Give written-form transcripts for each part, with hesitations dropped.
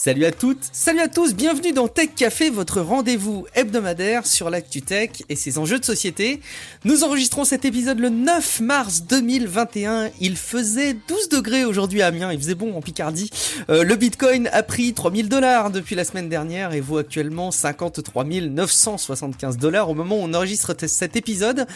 Salut à toutes, salut à tous, bienvenue dans Tech Café, votre rendez-vous hebdomadaire sur l'actu tech et ses enjeux de société. Nous enregistrons cet épisode le 9 mars 2021, il faisait 12 degrés aujourd'hui à Amiens, il faisait bon en Picardie. Le Bitcoin a pris $3000 depuis la semaine dernière et vaut actuellement 53 975 $ au moment où on enregistre cet épisode.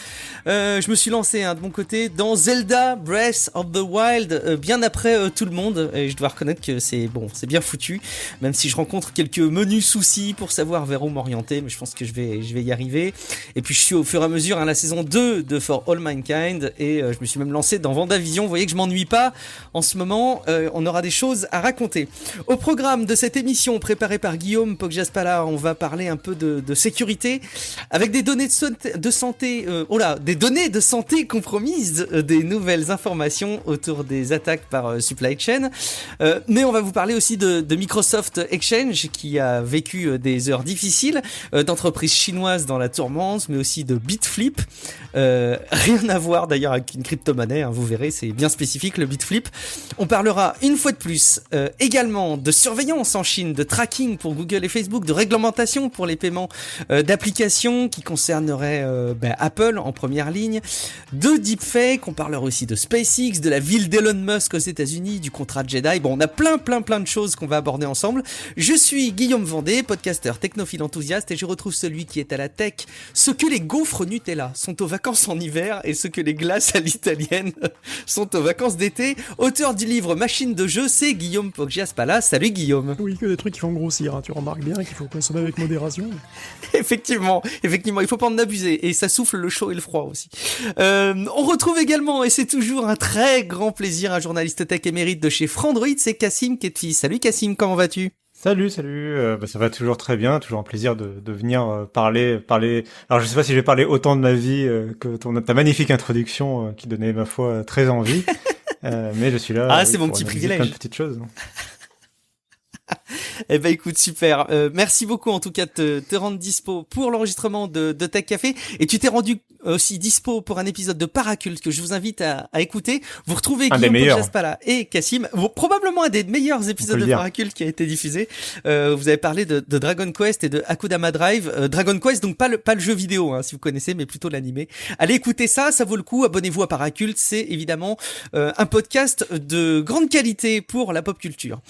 Je me suis lancé de mon côté dans Zelda Breath of the Wild bien après tout le monde et je dois reconnaître que c'est bien foutu. Même si je rencontre quelques menus soucis pour savoir vers où m'orienter, mais je pense que je vais y arriver. Et puis je suis au fur et à mesure la saison 2 de For All Mankind et je me suis même lancé dans Vendavision. Vous voyez que je m'ennuie pas en ce moment, on aura des choses à raconter. Au programme de cette émission préparée par Guillaume Poggiaspala, on va parler un peu de sécurité avec des données de santé, des données de santé compromises, des nouvelles informations autour des attaques par supply chain. Mais on va vous parler aussi de Microsoft Exchange qui a vécu des heures difficiles, d'entreprises chinoises dans la tourmente, mais aussi de Bitflip. Rien à voir d'ailleurs avec une crypto-monnaie, vous verrez, c'est bien spécifique le Bitflip. On parlera une fois de plus également de surveillance en Chine, de tracking pour Google et Facebook, de réglementation pour les paiements d'applications qui concerneraient Apple en première ligne, de deepfake, on parlera aussi de SpaceX, de la ville d'Elon Musk aux États-Unis, du contrat Jedi. Bon, on a plein de choses qu'on va aborder ensemble. Je suis Guillaume Vendée, podcasteur technophile enthousiaste et je retrouve celui qui est à la tech, ce que les gaufres Nutella sont aux vacances en hiver et ce que les glaces à l'italienne sont aux vacances d'été. Auteur du livre Machine de jeu, c'est Guillaume Poggiaspala. Salut Guillaume. Oui, que des trucs qui font grossir, tu remarques bien qu'il faut consommer avec modération. Effectivement, il faut pas en abuser et ça souffle le chaud et le froid aussi. On retrouve également, et c'est toujours un très grand plaisir, un journaliste tech émérite de chez Frandroid, c'est Cassim Ketfi. Salut Cassim, comment vas-tu ? Salut, ça va toujours très bien, toujours un plaisir de venir parler. Alors je sais pas si je vais parler autant de ma vie que ta magnifique introduction qui donnait ma foi très envie, mais je suis là. C'est mon petit privilège. Plein de petites choses. Eh ben écoute, super. Merci beaucoup en tout cas de te rendre dispo pour l'enregistrement de Tech Café. Et tu t'es rendu aussi dispo pour un épisode de Paraculte que je vous invite à écouter. Vous retrouvez Guillaume Poggiaspala et Cassim. Probablement un des meilleurs épisodes de Paraculte qui a été diffusé. Vous avez parlé de Dragon Quest et de Akudama Drive. Dragon Quest, donc pas le jeu vidéo, si vous connaissez, mais plutôt l'animé. Allez écouter ça vaut le coup. Abonnez-vous à Paraculte. C'est évidemment un podcast de grande qualité pour la pop culture.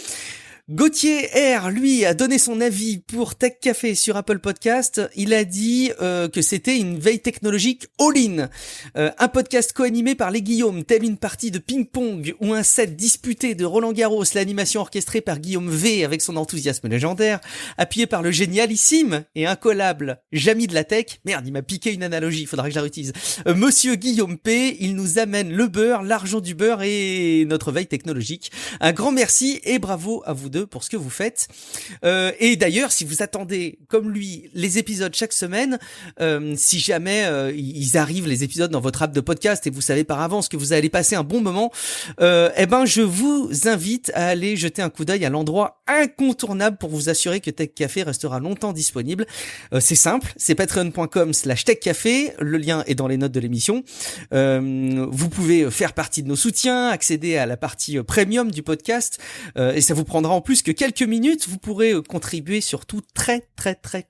Gauthier R, lui, a donné son avis pour Tech Café sur Apple Podcast. Il a dit que c'était une veille technologique all-in. Un podcast co-animé par les Guillaume, telle une partie de ping-pong ou un set disputé de Roland Garros, l'animation orchestrée par Guillaume V avec son enthousiasme légendaire, appuyé par le génialissime et incollable Jamy de la Tech. Merde, il m'a piqué une analogie, il faudra que je la réutilise. Monsieur Guillaume P, il nous amène le beurre, l'argent du beurre et notre veille technologique. Un grand merci et bravo à vous pour ce que vous faites. Et d'ailleurs, si vous attendez, comme lui, les épisodes chaque semaine, si jamais ils arrivent, les épisodes dans votre app de podcast, et vous savez par avance que vous allez passer un bon moment, je vous invite à aller jeter un coup d'œil à l'endroit incontournable pour vous assurer que Tech Café restera longtemps disponible. C'est simple, c'est patreon.com/techcafé, le lien est dans les notes de l'émission. Vous pouvez faire partie de nos soutiens, accéder à la partie premium du podcast, et ça vous prendra en plus que quelques minutes, vous pourrez contribuer surtout très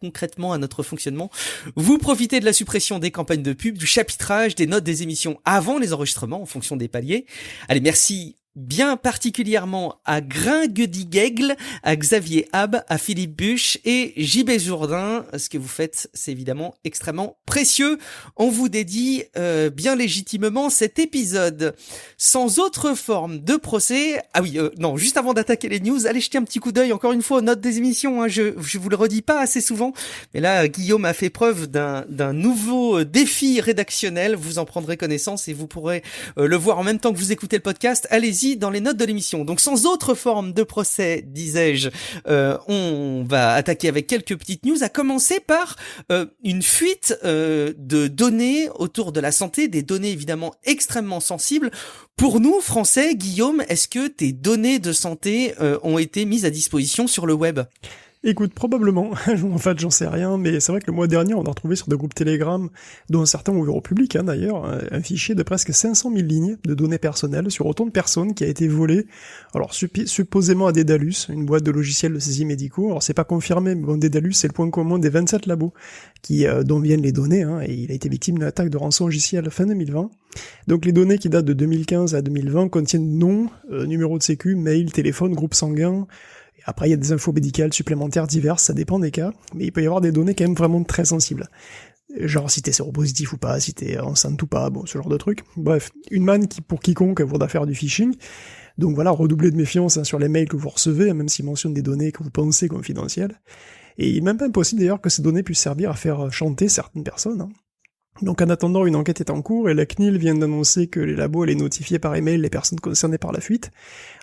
concrètement à notre fonctionnement. Vous profitez de la suppression des campagnes de pub, du chapitrage, des notes des émissions avant les enregistrements en fonction des paliers. Allez, merci bien particulièrement à Gringuedigegle, à Xavier Hab, à Philippe Buche et JB Jourdain. Ce que vous faites, c'est évidemment extrêmement précieux. On vous dédie bien légitimement cet épisode. Sans autre forme de procès... juste avant d'attaquer les news, allez jeter un petit coup d'œil encore une fois aux notes des émissions. Je vous le redis pas assez souvent, mais là, Guillaume a fait preuve d'un nouveau défi rédactionnel. Vous en prendrez connaissance et vous pourrez le voir en même temps que vous écoutez le podcast. Allez-y dans les notes de l'émission. Donc sans autre forme de procès, disais-je, on va attaquer avec quelques petites news, à commencer par une fuite de données autour de la santé, des données évidemment extrêmement sensibles. Pour nous, Français, Guillaume, est-ce que tes données de santé ont été mises à disposition sur le web ? Écoute, probablement. En fait, j'en sais rien, mais c'est vrai que le mois dernier, on a retrouvé sur des groupes Telegram, dont certains ouverts au public, d'ailleurs, un fichier de presque 500 000 lignes de données personnelles sur autant de personnes qui a été volé, alors supposément à Daedalus, une boîte de logiciels de saisie médicaux. Alors c'est pas confirmé, mais bon, Daedalus, c'est le point commun des 27 labos dont viennent les données, et il a été victime d'une attaque de rançon logiciel fin 2020. Donc les données qui datent de 2015 à 2020 contiennent nom, numéro de sécu, mail, téléphone, groupe sanguin. Après, il y a des infos médicales supplémentaires diverses, ça dépend des cas, mais il peut y avoir des données quand même vraiment très sensibles. Genre si t'es séropositif ou pas, si t'es enceinte ou pas, bon, ce genre de trucs. Bref, une manne qui, pour quiconque, vaudra faire du phishing. Donc voilà, redoublez de méfiance sur les mails que vous recevez, même s'ils mentionnent des données que vous pensez confidentielles. Et il est même pas impossible d'ailleurs que ces données puissent servir à faire chanter certaines personnes. Donc en attendant, une enquête est en cours et la CNIL vient d'annoncer que les labos allaient notifier par email les personnes concernées par la fuite.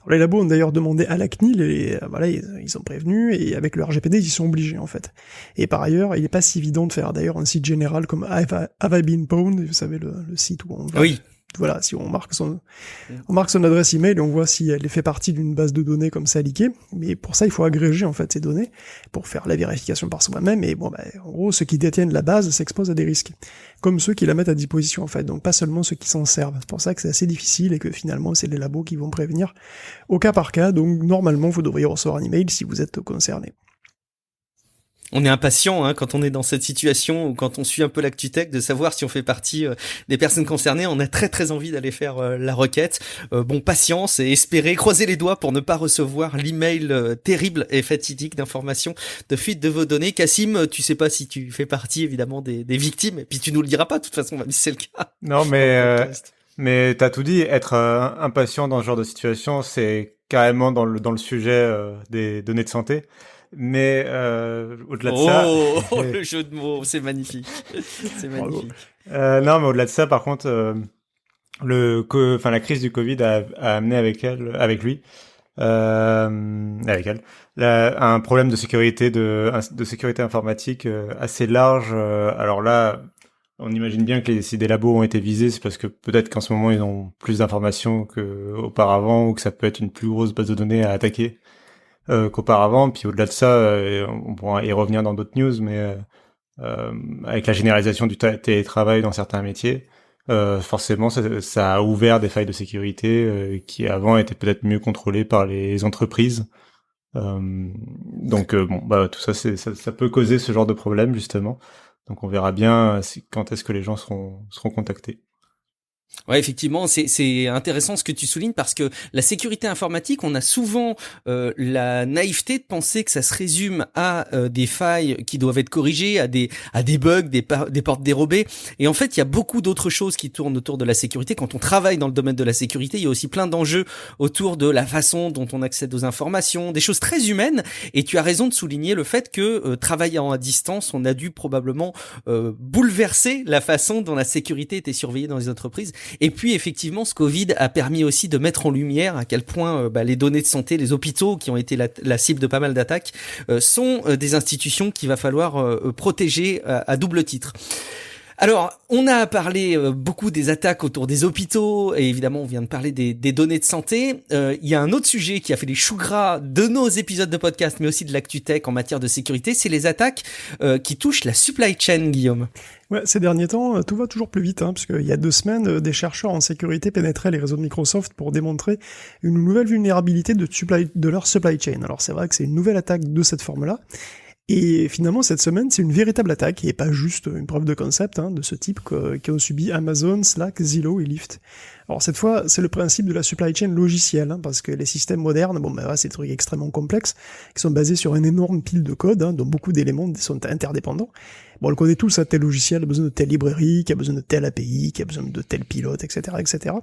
Alors, les labos ont d'ailleurs demandé à la CNIL et voilà, ils sont prévenus et avec le RGPD, ils y sont obligés en fait. Et par ailleurs, il n'est pas si évident de faire d'ailleurs un site général comme Have I Been Pwned, vous savez le site où on va... Oui. Voilà, si on marque son adresse email et on voit si elle fait partie d'une base de données comme ça leakée. Mais pour ça, il faut agréger en fait ces données pour faire la vérification par soi-même. Et bon, en gros, ceux qui détiennent la base s'exposent à des risques, comme ceux qui la mettent à disposition en fait. Donc pas seulement ceux qui s'en servent. C'est pour ça que c'est assez difficile et que finalement, c'est les labos qui vont prévenir au cas par cas. Donc normalement, vous devriez recevoir un email si vous êtes concerné. On est impatient quand on est dans cette situation ou quand on suit un peu l'ActuTech de savoir si on fait partie des personnes concernées. On a très très envie d'aller faire la requête. Bon, patience et espérer, croiser les doigts pour ne pas recevoir l'email terrible et fatidique d'informations de fuite de vos données. Cassim, tu sais pas si tu fais partie évidemment des victimes et puis tu nous le diras pas de toute façon, même si c'est le cas. Non, mais t'as tout dit. Être impatient dans ce genre de situation, c'est carrément dans le sujet des données de santé. Mais au-delà de ça, le jeu de mots, c'est magnifique, c'est magnifique. Non, mais au-delà de ça, par contre, la crise du Covid a amené avec lui, un problème de sécurité sécurité informatique assez large. Alors là, on imagine bien que si des labos ont été visés, c'est parce que peut-être qu'en ce moment ils ont plus d'informations qu'auparavant ou que ça peut être une plus grosse base de données à attaquer qu'auparavant. Puis au-delà de ça, on pourra y revenir dans d'autres news, mais avec la généralisation du télétravail dans certains métiers, forcément ça a ouvert des failles de sécurité qui avant étaient peut-être mieux contrôlées par les entreprises. Donc tout ça, ça peut causer ce genre de problème justement. Donc on verra bien quand est-ce que les gens seront contactés. Ouais, effectivement, c'est intéressant ce que tu soulignes parce que la sécurité informatique, on a souvent la naïveté de penser que ça se résume à des failles qui doivent être corrigées, à des bugs, des portes dérobées. Et en fait, il y a beaucoup d'autres choses qui tournent autour de la sécurité. Quand on travaille dans le domaine de la sécurité, il y a aussi plein d'enjeux autour de la façon dont on accède aux informations, des choses très humaines. Et tu as raison de souligner le fait que travaillant à distance, on a dû probablement bouleverser la façon dont la sécurité était surveillée dans les entreprises. Et puis effectivement, ce Covid a permis aussi de mettre en lumière à quel point les données de santé, les hôpitaux qui ont été la cible de pas mal d'attaques, sont des institutions qu'il va falloir protéger à double titre. Alors, on a parlé beaucoup des attaques autour des hôpitaux et évidemment, on vient de parler des données de santé. Il y a un autre sujet qui a fait les choux gras de nos épisodes de podcast, mais aussi de l'ActuTech en matière de sécurité, c'est les attaques qui touchent la supply chain, Guillaume. Ouais, ces derniers temps, tout va toujours plus vite, parce qu'il y a 2 semaines, des chercheurs en sécurité pénétraient les réseaux de Microsoft pour démontrer une nouvelle vulnérabilité de leur supply chain. Alors c'est vrai que c'est une nouvelle attaque de cette forme-là. Et finalement, cette semaine, c'est une véritable attaque, et pas juste une preuve de concept de ce type qu'ont subi Amazon, Slack, Zillow et Lyft. Alors cette fois, c'est le principe de la supply chain logicielle, parce que les systèmes modernes, c'est des trucs extrêmement complexes, qui sont basés sur une énorme pile de code, dont beaucoup d'éléments sont interdépendants. Bon, on le connaît tous, tel logiciel a besoin de telle librairie, qui a besoin de telle API, qui a besoin de tel pilote, etc., etc.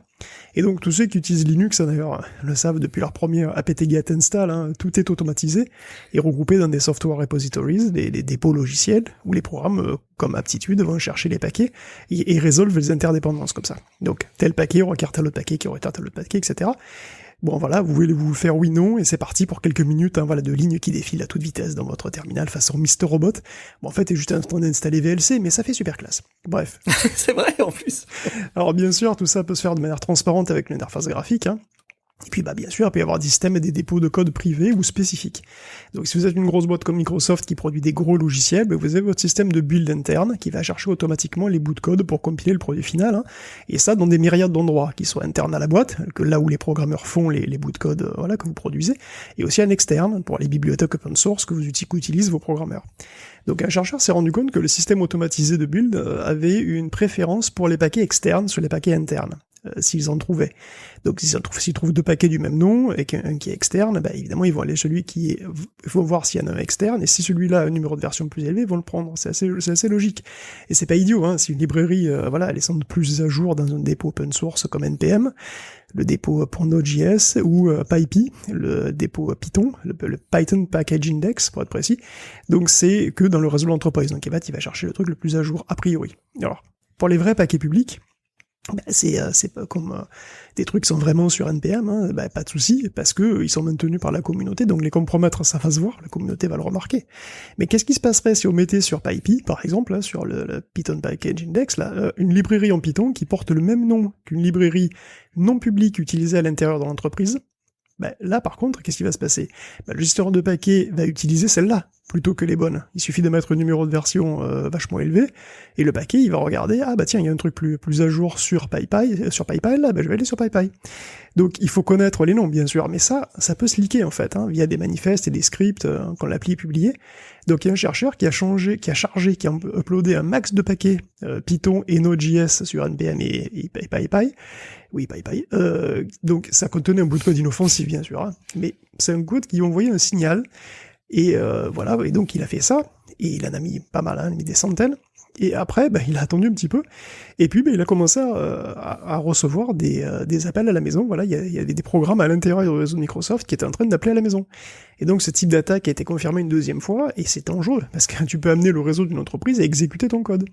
Et donc, tous ceux qui utilisent Linux, d'ailleurs, le savent depuis leur premier apt-get install, tout est automatisé et regroupé dans des software repositories, des dépôts logiciels, où les programmes, comme Aptitude, vont chercher les paquets et résolvent les interdépendances comme ça. Donc, tel paquet requiert tel autre paquet, qui requiert tel autre paquet, etc. Bon voilà, vous voulez vous faire oui, non, et c'est parti pour quelques minutes, de lignes qui défilent à toute vitesse dans votre terminal façon Mr. Robot. Bon, en fait, t'es juste en train d'installer VLC, mais ça fait super classe. Bref. C'est vrai, en plus. Alors bien sûr, tout ça peut se faire de manière transparente avec l'interface graphique, Et puis bien sûr, il peut y avoir des systèmes et des dépôts de code privés ou spécifiques. Donc si vous êtes une grosse boîte comme Microsoft qui produit des gros logiciels, vous avez votre système de build interne qui va chercher automatiquement les bouts de code pour compiler le produit final, hein, et ça dans des myriades d'endroits, qui soient internes à la boîte, que là où les programmeurs font les bouts de code que vous produisez, et aussi en externe, pour les bibliothèques open source qu'utilisent vos programmeurs. Donc un chercheur s'est rendu compte que le système automatisé de build avait une préférence pour les paquets externes sur les paquets internes. S'ils en trouvaient. Donc s'ils trouvent 2 paquets du même nom et qu'un qui est externe, évidemment ils vont aller celui qui est, il faut voir s'il y en a un externe, et si celui-là a un numéro de version plus élevé, ils vont le prendre. C'est assez logique. Et c'est pas idiot, hein, si une librairie, elle est sans doute plus à jour dans un dépôt open source comme NPM, le dépôt pour Node.js, ou PyPy, le dépôt Python, le Python Package Index pour être précis, donc c'est que dans le réseau de l'entreprise. Donc il va chercher le truc le plus à jour a priori. Alors, pour les vrais paquets publics, c'est pas comme des trucs qui sont vraiment sur NPM, hein, pas de souci, parce que ils sont maintenus par la communauté, donc les compromettre ça va se voir, la communauté va le remarquer. Mais qu'est-ce qui se passerait si on mettait sur PyPy, par exemple, là, sur le Python Package Index, là, une librairie en Python qui porte le même nom qu'une librairie non publique utilisée à l'intérieur de l'entreprise? Là, par contre, qu'est-ce qui va se passer? Le gestionnaire de paquets va utiliser celle-là, plutôt que les bonnes. Il suffit de mettre un numéro de version vachement élevé, et le paquet, il va regarder, tiens, il y a un truc plus à jour sur PyPy, là, je vais aller sur PyPy. Donc, il faut connaître les noms, bien sûr, mais ça peut se leaker, en fait, hein, via des manifestes et des scripts, quand l'appli est publiée. Donc, il y a un chercheur qui a uploadé un max de paquets Python et Node.js sur NPM et PyPy. Oui, PyPy. Donc, ça contenait un bout de code inoffensif, bien sûr, hein, mais c'est un code qui envoyait un signal, et et donc il a fait ça, et il en a mis pas mal, hein, il a mis des centaines, et après, il a attendu un petit peu, et puis il a commencé à recevoir des appels à la maison. Voilà, il y avait des programmes à l'intérieur du réseau de Microsoft qui étaient en train d'appeler à la maison. Et donc ce type d'attaque a été confirmé une 2e fois, et c'est dangereux, parce que tu peux amener le réseau d'une entreprise à exécuter ton code.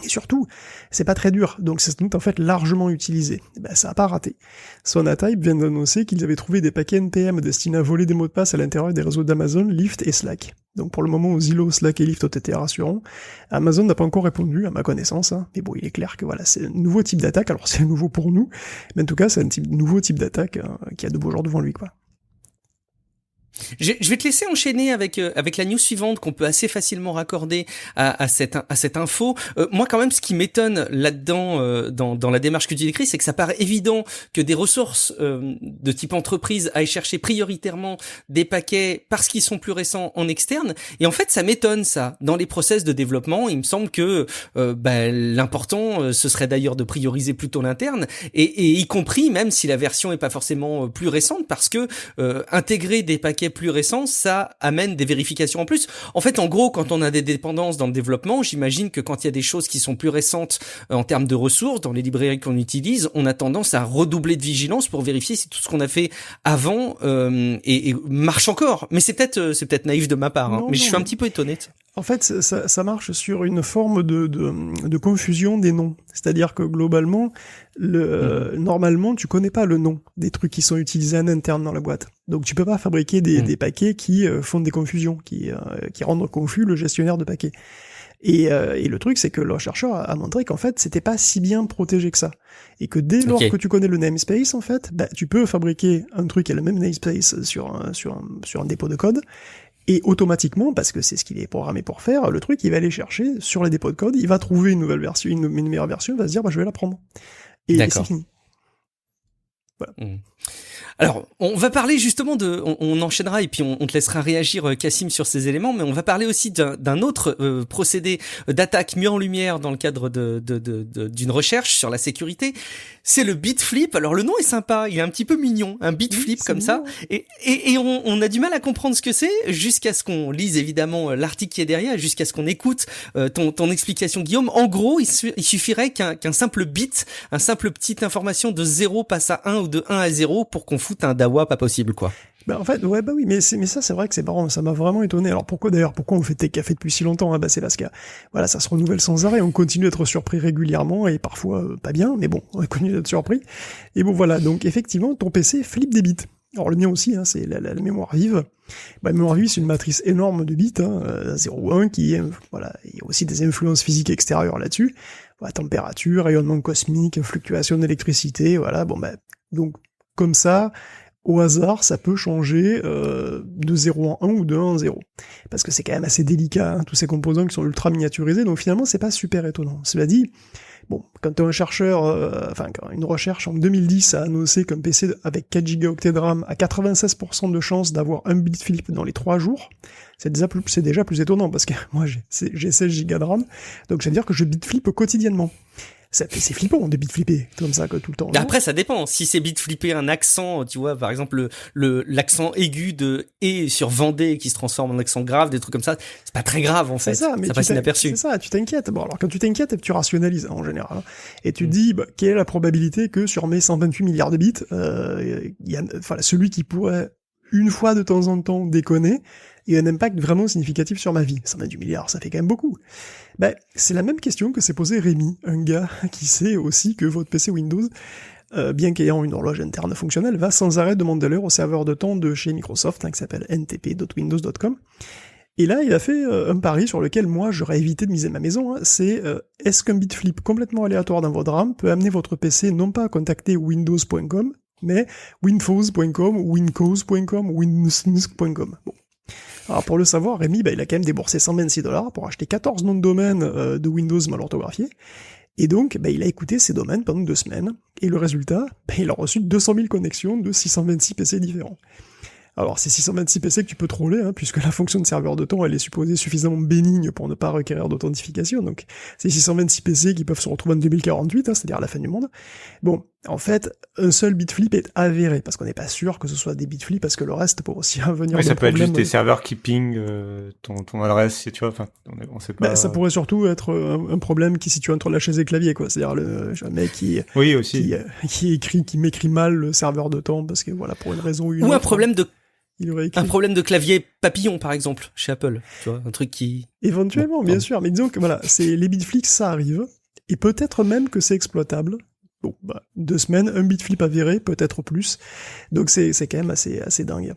Et surtout, c'est pas très dur, donc c'est en fait largement utilisé. Ça a pas raté. Sonatype vient d'annoncer qu'ils avaient trouvé des paquets NPM destinés à voler des mots de passe à l'intérieur des réseaux d'Amazon, Lyft et Slack. Donc pour le moment où Zillow, Slack et Lyft ont été rassurants, Amazon n'a pas encore répondu, à ma connaissance, hein. Mais bon, il est clair que c'est un nouveau type d'attaque, alors c'est nouveau pour nous, mais en tout cas c'est nouveau type d'attaque qui a de beaux jours devant lui, quoi. Je vais te laisser enchaîner avec la news suivante qu'on peut assez facilement raccorder à cette info. Moi quand même, ce qui m'étonne là-dedans, dans la démarche que tu décris, c'est que ça paraît évident que des ressources de type entreprise aillent chercher prioritairement des paquets parce qu'ils sont plus récents en externe. Et en fait, ça m'étonne ça. Dans les process de développement, il me semble que l'important ce serait d'ailleurs de prioriser plutôt l'interne, et y compris même si la version est pas forcément plus récente, parce que intégrer des paquets plus récents, ça amène des vérifications en plus. En fait, en gros, quand on a des dépendances dans le développement, j'imagine que quand il y a des choses qui sont plus récentes en termes de ressources, dans les librairies qu'on utilise, on a tendance à redoubler de vigilance pour vérifier si tout ce qu'on a fait avant et marche encore. Mais c'est peut-être naïf de ma part, hein, mais je suis un petit peu étonné. En fait, ça marche sur une forme de confusion des noms. C'est-à-dire que globalement, normalement, tu connais pas le nom des trucs qui sont utilisés en interne dans la boîte. Donc tu peux pas fabriquer des paquets qui font des confusions, qui rendent confus le gestionnaire de paquets. Et le truc, c'est que le chercheur a montré qu'en fait, c'était pas si bien protégé que ça. Et que dès lors que tu connais le namespace, en fait, tu peux fabriquer un truc qui a le même namespace sur un dépôt de code. Et automatiquement, parce que c'est ce qu'il est programmé pour faire, le truc, il va aller chercher sur les dépôts de code, il va trouver une nouvelle version, une meilleure version, il va se dire, je vais la prendre. Et c'est fini. Voilà. Alors, on va parler justement on enchaînera et puis on te laissera réagir, Cassim, sur ces éléments, mais on va parler aussi d'un autre procédé d'attaque mis en lumière dans le cadre d'une recherche sur la sécurité. C'est le bitflip. Alors, le nom est sympa, il est un petit peu mignon, un bitflip comme ça, et on a du mal à comprendre ce que c'est jusqu'à ce qu'on lise évidemment l'article qui est derrière, jusqu'à ce qu'on écoute ton explication, Guillaume. En gros, il suffirait qu'un simple bit, un simple petite information de 0 passe à 1 ou de 1 à 0 pour qu'on foute un dawa pas possible, quoi. En fait, oui, mais ça, c'est vrai que c'est marrant, ça m'a vraiment étonné. Alors pourquoi on fait Tech Café depuis si longtemps? C'est parce que, voilà, ça se renouvelle sans arrêt, on continue d'être surpris régulièrement, et parfois pas bien, mais bon, on continue d'être surpris. Et bon, voilà, donc effectivement, ton PC flippe des bits. Alors le mien aussi, hein, c'est la mémoire vive. La mémoire vive, c'est une matrice énorme de bits, 0 ou 1, voilà, il y a aussi des influences physiques extérieures là-dessus. Température, rayonnement cosmique, fluctuation d'électricité, voilà, donc comme ça, au hasard, ça peut changer de 0 en 1 ou de 1 en 0. Parce que c'est quand même assez délicat, hein, tous ces composants qui sont ultra miniaturisés, donc finalement c'est pas super étonnant. Cela dit, bon, quand un chercheur, quand une recherche en 2010 a annoncé qu'un PC avec 4 Go de RAM a 96% de chance d'avoir un bit flip dans les 3 jours, c'est déjà plus étonnant, parce que moi j'ai 16 Go de RAM, donc je veux dire que je bit flip quotidiennement. C'est flippant de bit flipper comme ça que tout le temps. Après, ça dépend. Si c'est bit flipper un accent, tu vois, par exemple l'accent aigu de et sur Vendée qui se transforme en accent grave, des trucs comme ça, c'est pas très grave en fait. Ça passe inaperçu. C'est ça, tu t'inquiètes. Bon, alors quand tu t'inquiètes, tu rationalises en général, hein, et tu te dis quelle est la probabilité que sur mes 128 milliards de bits, celui qui pourrait une fois de temps en temps déconner ait un impact vraiment significatif sur ma vie. 128 milliards, ça fait quand même beaucoup. C'est la même question que s'est posé Rémi, un gars qui sait aussi que votre PC Windows, bien qu'ayant une horloge interne fonctionnelle, va sans arrêt demander l'heure au serveur de temps de chez Microsoft, qui s'appelle ntp.windows.com. Et là, il a fait un pari sur lequel moi j'aurais évité de miser ma maison, c'est est-ce qu'un bit flip complètement aléatoire dans votre RAM peut amener votre PC non pas à contacter windows.com, mais winfows.com, wincos.com, winsns.com. Bon. Alors pour le savoir, Rémi, il a quand même déboursé $126 pour acheter 14 noms de domaine de Windows mal orthographiés, et donc il a écouté ces domaines pendant 2 semaines, et le résultat, il a reçu 200 000 connexions de 626 PC différents. Alors c'est 626 PC que tu peux troller, hein, puisque la fonction de serveur de temps elle est supposée suffisamment bénigne pour ne pas requérir d'authentification, donc c'est 626 PC qui peuvent se retrouver en 2048, hein, c'est-à-dire à la fin du monde. Bon, en fait, un seul bit flip est avéré, parce qu'on n'est pas sûr que ce soit des bit flips, parce que le reste peut aussi venir ça peut être juste des serveurs qui pingent ton adresse, tu vois, enfin, on sait pas. Ça pourrait surtout être un problème qui se situe entre la chaise et le clavier, quoi. C'est-à-dire un mec qui m'écrit mal le serveur de temps, parce que voilà, pour une raison ou une autre. Ou un problème de clavier papillon, par exemple, chez Apple. Tu vois, un truc qui... Éventuellement, bien sûr. Mais disons que voilà, les bitflips, ça arrive. Et peut-être même que c'est exploitable. Bon, 2 semaines, un bitflip avéré, peut-être plus. Donc c'est quand même assez dingue.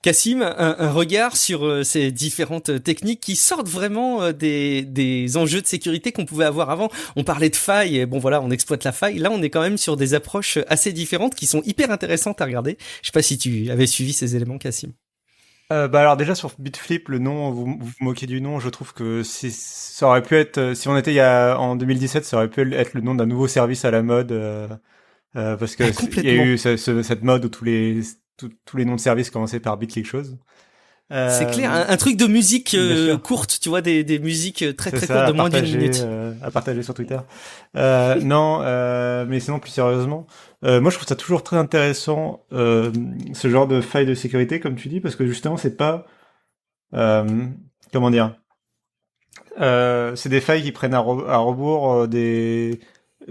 Cassim, un regard sur ces différentes techniques qui sortent vraiment des enjeux de sécurité qu'on pouvait avoir avant. On parlait de failles, et bon voilà, on exploite la faille. Là, on est quand même sur des approches assez différentes qui sont hyper intéressantes à regarder. Je sais pas si tu avais suivi ces éléments, Cassim. Alors déjà sur Bitflip, le nom, vous moquez du nom, je trouve que ça aurait pu être, si on était en 2017, ça aurait pu être le nom d'un nouveau service à la mode, parce que il y a eu cette mode où tous les noms de services commençaient par bit quelque chose. C'est clair, un truc de musique courte, tu vois, des musiques très courtes de moins d'une minute. À partager sur Twitter. Non, mais sinon plus sérieusement, moi je trouve ça toujours très intéressant ce genre de faille de sécurité, comme tu dis, parce que justement c'est pas comment dire, c'est des failles qui prennent à rebours des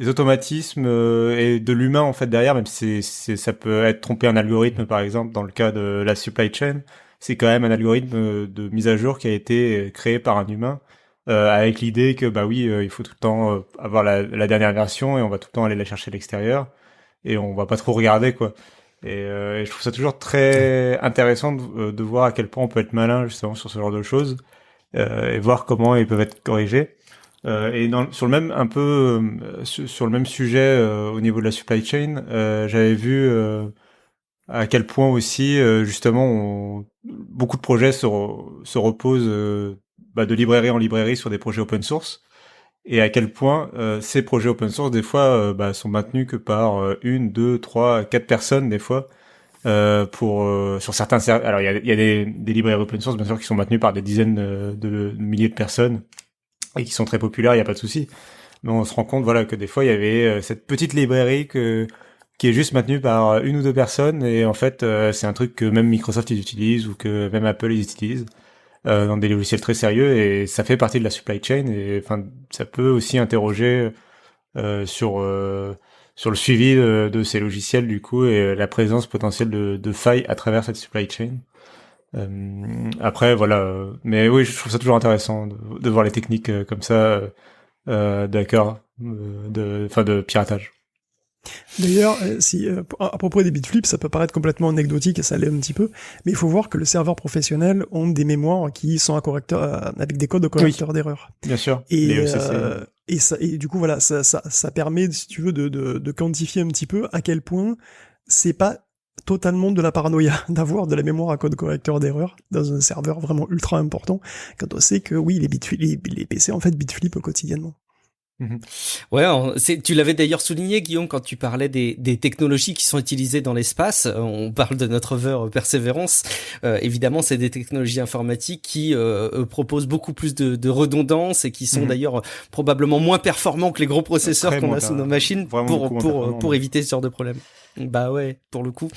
automatismes et de l'humain en fait derrière, même si ça peut être tromper un algorithme par exemple dans le cas de la supply chain. C'est quand même un algorithme de mise à jour qui a été créé par un humain avec l'idée que il faut tout le temps avoir la dernière version et on va tout le temps aller la chercher à l'extérieur et on va pas trop regarder quoi. Et je trouve ça toujours très intéressant de voir à quel point on peut être malin justement sur ce genre de choses et voir comment ils peuvent être corrigés. Et sur le même sujet au niveau de la supply chain, j'avais vu à quel point aussi justement beaucoup de projets se reposent de librairie en librairie sur des projets open source, et à quel point ces projets open source des fois sont maintenus que par 1, 2, 3, 4 personnes des fois sur certains serveurs. Alors il y a des librairies open source bien sûr qui sont maintenues par des dizaines de milliers de personnes et qui sont très populaires, il y a pas de souci, mais on se rend compte que des fois il y avait cette petite librairie qui est juste maintenu par 1 ou 2 personnes, et en fait c'est un truc que même Microsoft ils utilisent ou que même Apple ils utilisent dans des logiciels très sérieux, et ça fait partie de la supply chain, et enfin ça peut aussi interroger sur le suivi de ces logiciels du coup, et la présence potentielle de failles à travers cette supply chain. Après voilà, mais oui, je trouve ça toujours intéressant de voir les techniques comme ça de piratage. D'ailleurs, à propos des bitflips, ça peut paraître complètement anecdotique et ça l'est un petit peu, mais il faut voir que les serveurs professionnels ont des mémoires qui sont avec des codes de correcteurs d'erreurs. Bien sûr. Et, les ECC. Et du coup, voilà, ça permet, si tu veux, de quantifier un petit peu à quel point c'est pas totalement de la paranoïa d'avoir de la mémoire à code correcteur d'erreurs dans un serveur vraiment ultra important, quand on sait que oui, les PC en fait bitflippent quotidiennement. Ouais, tu l'avais d'ailleurs souligné, Guillaume, quand tu parlais des technologies qui sont utilisées dans l'espace. On parle de notre rover Perseverance. Évidemment, c'est des technologies informatiques qui proposent beaucoup plus de redondance et qui sont d'ailleurs probablement moins performants que les gros processeurs qu'on a sous nos machines pour éviter ce genre de problème. Bah ouais, pour le coup.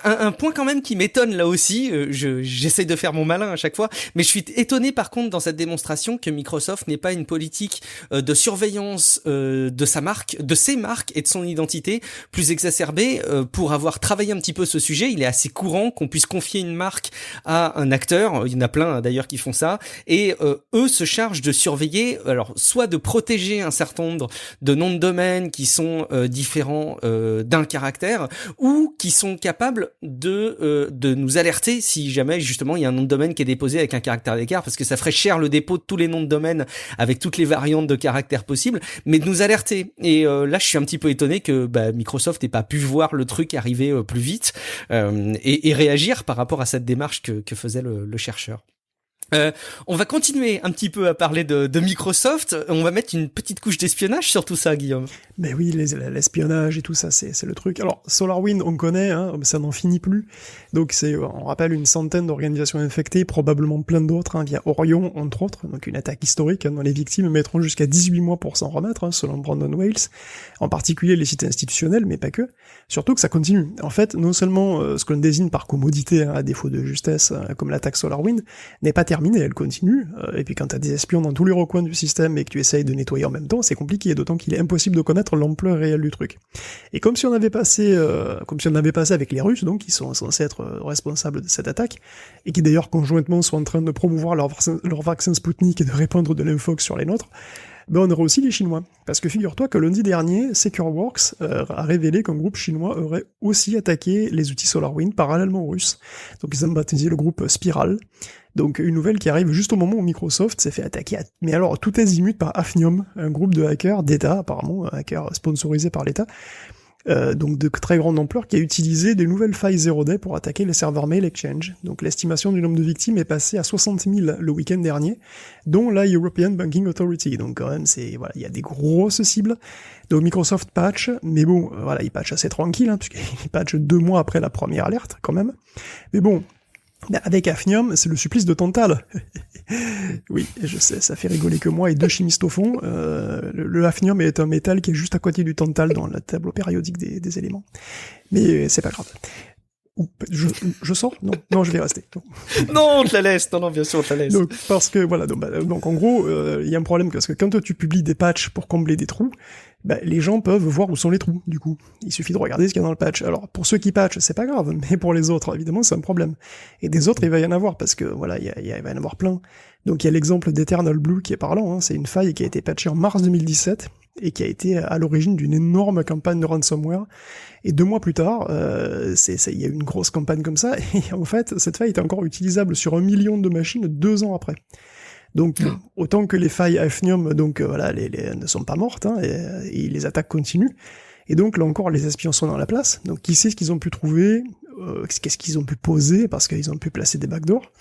Un point quand même qui m'étonne là aussi, j'essaie de faire mon malin à chaque fois, mais je suis étonné par contre dans cette démonstration que Microsoft n'ait pas une politique de surveillance de sa marque, de ses marques et de son identité plus exacerbée. Pour avoir travaillé un petit peu ce sujet, il est assez courant qu'on puisse confier une marque à un acteur, il y en a plein d'ailleurs qui font ça, et eux se chargent de surveiller, alors soit de protéger un certain nombre de noms de domaine qui sont différents d'un caractère, ou qui sont capables de nous alerter si jamais justement il y a un nom de domaine qui est déposé avec un caractère d'écart, parce que ça ferait cher le dépôt de tous les noms de domaine avec toutes les variantes de caractères possibles, mais de nous alerter. Et là je suis un petit peu étonné que Microsoft n'ait pas pu voir le truc arriver plus vite et réagir par rapport à cette démarche que faisait le chercheur. On va continuer un petit peu à parler de Microsoft. On va mettre une petite couche d'espionnage sur tout ça, Guillaume. Ben oui, l'espionnage et tout ça, c'est le truc. Alors, SolarWinds, on connaît, hein, ça n'en finit plus. Donc on rappelle une centaine d'organisations infectées, probablement plein d'autres, hein, via Orion, entre autres. Donc une attaque historique, hein, dont les victimes mettront jusqu'à 18 mois pour s'en remettre, hein, selon Brandon Wales. En particulier les sites institutionnels, mais pas que. Surtout que ça continue. En fait, non seulement ce qu'on désigne par commodité, hein, à défaut de justesse, comme l'attaque SolarWinds, n'est pas terminée, elle continue. Et puis quand t'as des espions dans tous les recoins du système et que tu essayes de nettoyer en même temps, c'est compliqué, d'autant qu'il est impossible de connaître l'ampleur réelle du truc. Et comme si on avait passé avec les Russes, donc, qui sont censés être responsables de cette attaque, et qui d'ailleurs conjointement sont en train de promouvoir leur vaccin Sputnik et de répandre de l'infox sur les nôtres, on aura aussi les Chinois. Parce que figure-toi que lundi dernier, SecureWorks a révélé qu'un groupe chinois aurait aussi attaqué les outils SolarWinds parallèlement aux Russes. Donc ils ont baptisé le groupe Spiral. Donc une nouvelle qui arrive juste au moment où Microsoft s'est fait attaquer, mais alors tout azimut par Hafnium, un groupe de hackers d'État, apparemment, un hacker sponsorisé par l'État, donc de très grande ampleur, qui a utilisé des nouvelles failles Zero Day pour attaquer les serveurs Mail Exchange. Donc l'estimation du nombre de victimes est passée à 60 000 le week-end dernier, dont la European Banking Authority. Donc quand même, il y a des grosses cibles. Donc Microsoft patch, mais bon, voilà, il patch assez tranquille, hein, puisqu'il patch 2 mois après la première alerte, quand même. Mais bon, avec Hafnium, c'est le supplice de Tantal. Oui, je sais, ça fait rigoler que moi et deux chimistes au fond. Le Hafnium est un métal qui est juste à côté du Tantal dans le tableau périodique des éléments. Mais c'est pas grave. Je sors ? Non, je vais rester. Non, on te la laisse. Non, bien sûr, on te la laisse. Donc, parce que, voilà, donc en gros, il y a un problème, parce que quand tu publies des patchs pour combler des trous, les gens peuvent voir où sont les trous, du coup. Il suffit de regarder ce qu'il y a dans le patch. Alors, pour ceux qui patchent, c'est pas grave, mais pour les autres, évidemment, c'est un problème. Et des autres, il va y en avoir, parce que, voilà, il va y en avoir plein. Donc, il y a l'exemple d'Eternal Blue qui est parlant, hein. C'est une faille qui a été patchée en mars 2017, et qui a été à l'origine d'une énorme campagne de ransomware. Et 2 mois plus tard, il y a eu une grosse campagne comme ça, et en fait, cette faille était encore utilisable sur 1 million de machines 2 ans après. Donc, autant que les failles Hafnium, donc voilà, ne sont pas mortes, hein, et les attaques continuent. Et donc, là encore, les espions sont dans la place. Donc, qui sait ce qu'ils ont pu trouver, qu'est-ce qu'ils ont pu poser, parce qu'ils ont pu placer des backdoors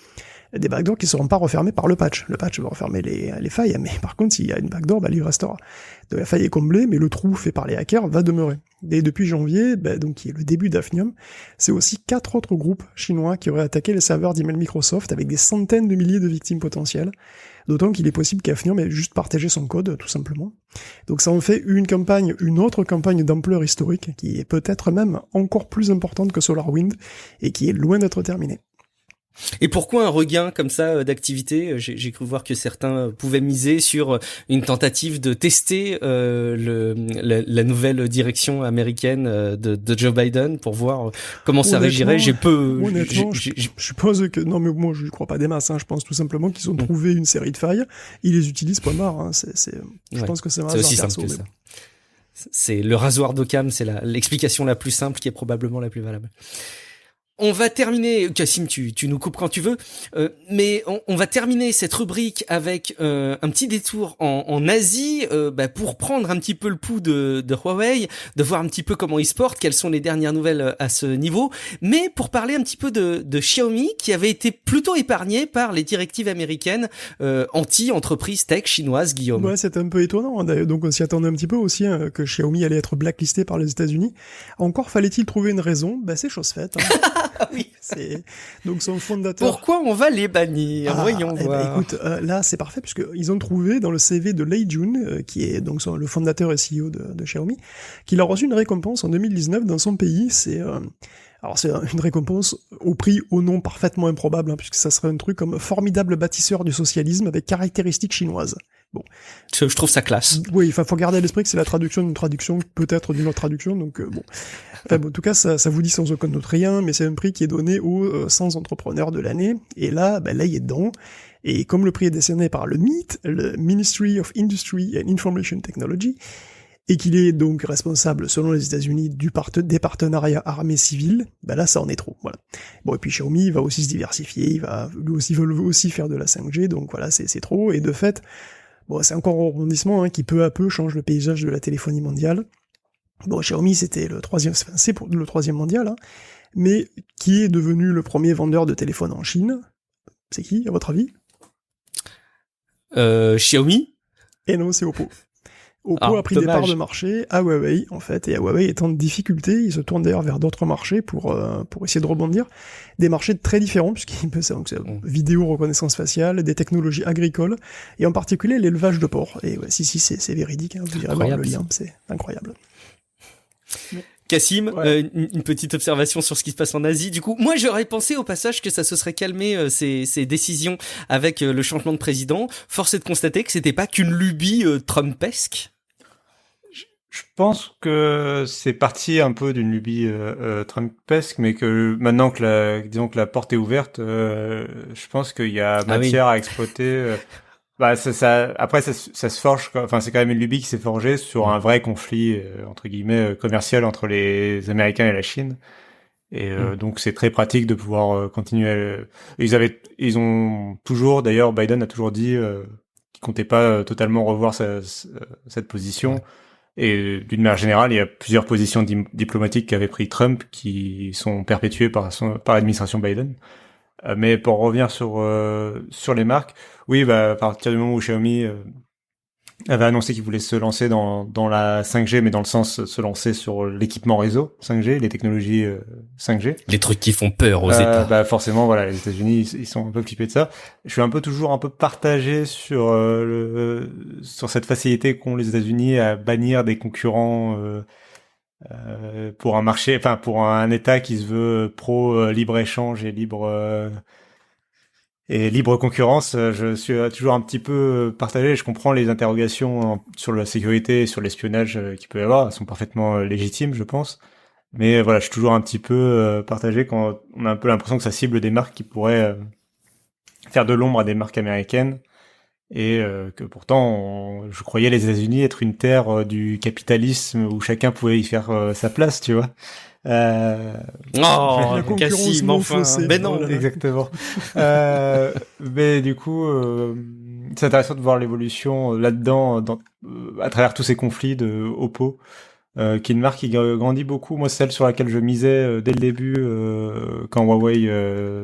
qui seront pas refermés par le patch. Le patch va refermer les failles, mais par contre, s'il y a une backdoor, il restera. Donc la faille est comblée, mais le trou fait par les hackers va demeurer. Et depuis janvier, donc qui est le début d'Hafnium, c'est aussi 4 autres groupes chinois qui auraient attaqué les serveurs d'email Microsoft avec des centaines de milliers de victimes potentielles. D'autant qu'il est possible qu'Hafnium ait juste partagé son code, tout simplement. Donc ça en fait une autre campagne d'ampleur historique, qui est peut-être même encore plus importante que SolarWinds, et qui est loin d'être terminée. Et pourquoi un regain comme ça d'activité ? J'ai cru voir que certains pouvaient miser sur une tentative de tester la nouvelle direction américaine de Joe Biden pour voir comment ça réagirait. Honnêtement, je suppose que non, mais moi je crois pas des masses. Hein. Je pense tout simplement qu'ils ont trouvé une série de failles, ils les utilisent point barre. Hein. Je pense que c'est aussi simple que ça. C'est le rasoir d'Occam, c'est l'explication la plus simple qui est probablement la plus valable. On va terminer, Cassim, tu nous coupes quand tu veux, mais on va terminer cette rubrique avec un petit détour en Asie pour prendre un petit peu le pouls de Huawei, de voir un petit peu comment ils se portent, quelles sont les dernières nouvelles à ce niveau, mais pour parler un petit peu de Xiaomi, qui avait été plutôt épargné par les directives américaines anti-entreprises tech chinoises, Guillaume. Ouais, c'était un peu étonnant, donc on s'y attendait un petit peu aussi, que Xiaomi allait être blacklisté par les États-Unis. Encore fallait-il trouver une raison, c'est chose faite. Ah oui. C'est donc son fondateur. Pourquoi on va les bannir? Voyons voir. Écoute, là c'est parfait puisque ils ont trouvé dans le CV de Lei Jun, qui est donc le fondateur et CEO de Xiaomi, qu'il a reçu une récompense en 2019 dans son pays. C'est une récompense au prix, au nom parfaitement improbable, puisque ça serait un truc comme formidable bâtisseur du socialisme avec caractéristiques chinoises. Bon. Je trouve ça classe. Oui, faut garder à l'esprit que c'est la traduction d'une traduction, peut-être d'une autre traduction, donc bon. Enfin, en tout cas, ça vous dit sans aucun doute rien, mais c'est un prix qui est donné aux 100 entrepreneurs de l'année, et là il est dedans. Et comme le prix est décerné par le MIT, le Ministry of Industry and Information Technology, et qu'il est donc responsable, selon les États-Unis, des partenariats armés-civils, là, ça en est trop, voilà. Bon, et puis Xiaomi, il va aussi se diversifier, il veut aussi faire de la 5G, donc voilà, c'est trop, et de fait, c'est encore un rebondissement, qui peu à peu change le paysage de la téléphonie mondiale. Bon, Xiaomi, c'est le troisième mondial, mais qui est devenu le premier vendeur de téléphones en Chine? C'est qui, à votre avis? Xiaomi? Et non, c'est Oppo. Oppo a pris des parts de marché à Huawei, en fait, et à Huawei est en difficulté, il se tourne d'ailleurs vers d'autres marchés pour essayer de rebondir. Des marchés très différents, puisqu'il peut c'est vidéo, reconnaissance faciale, des technologies agricoles, et en particulier l'élevage de porcs. Et ouais, c'est véridique, vous irez voir le lien, c'est incroyable. Cassim, une petite observation sur ce qui se passe en Asie. Du coup, moi j'aurais pensé au passage que ça se serait calmé ces décisions avec le changement de président. Force est de constater que c'était pas qu'une lubie trumpesque. Je pense que c'est parti un peu d'une lubie trumpesque, mais que maintenant que la porte est ouverte, je pense qu'il y a matière à exploiter. Après ça se forge, enfin c'est quand même une lubie qui s'est forgée sur un vrai conflit entre guillemets commercial entre les Américains et la Chine. Et donc c'est très pratique de pouvoir continuer. Ils ont toujours, d'ailleurs Biden a toujours dit qu'il comptait pas totalement revoir cette position. Ouais. Et d'une manière générale, il y a plusieurs positions diplomatiques qu'avait pris Trump qui sont perpétuées par l'administration Biden. Mais pour revenir sur les marques, oui, à partir du moment où Xiaomi avait annoncé qu'il voulait se lancer dans la 5G, mais dans le sens se lancer sur l'équipement réseau 5G, les technologies 5G. Les trucs qui font peur aux États. Forcément, voilà, les États-Unis, ils sont un peu flippés de ça. Je suis toujours un peu partagé sur cette facilité qu'ont les États-Unis à bannir des concurrents pour un marché, enfin pour un État qui se veut pro libre échange et libre concurrence. Je suis toujours un petit peu partagé. Je comprends les interrogations sur la sécurité et sur l'espionnage qu'il peut y avoir. Elles sont parfaitement légitimes, je pense. Mais voilà, je suis toujours un petit peu partagé quand on a un peu l'impression que ça cible des marques qui pourraient faire de l'ombre à des marques américaines. Et que pourtant, je croyais les États-Unis être une terre du capitalisme où chacun pouvait y faire sa place, tu vois. Cassim, enfin, ben non, exactement. Mais du coup, c'est intéressant de voir l'évolution là-dedans, à travers tous ces conflits de Oppo, qui est une marque qui grandit beaucoup. Moi, c'est celle sur laquelle je misais dès le début, quand Huawei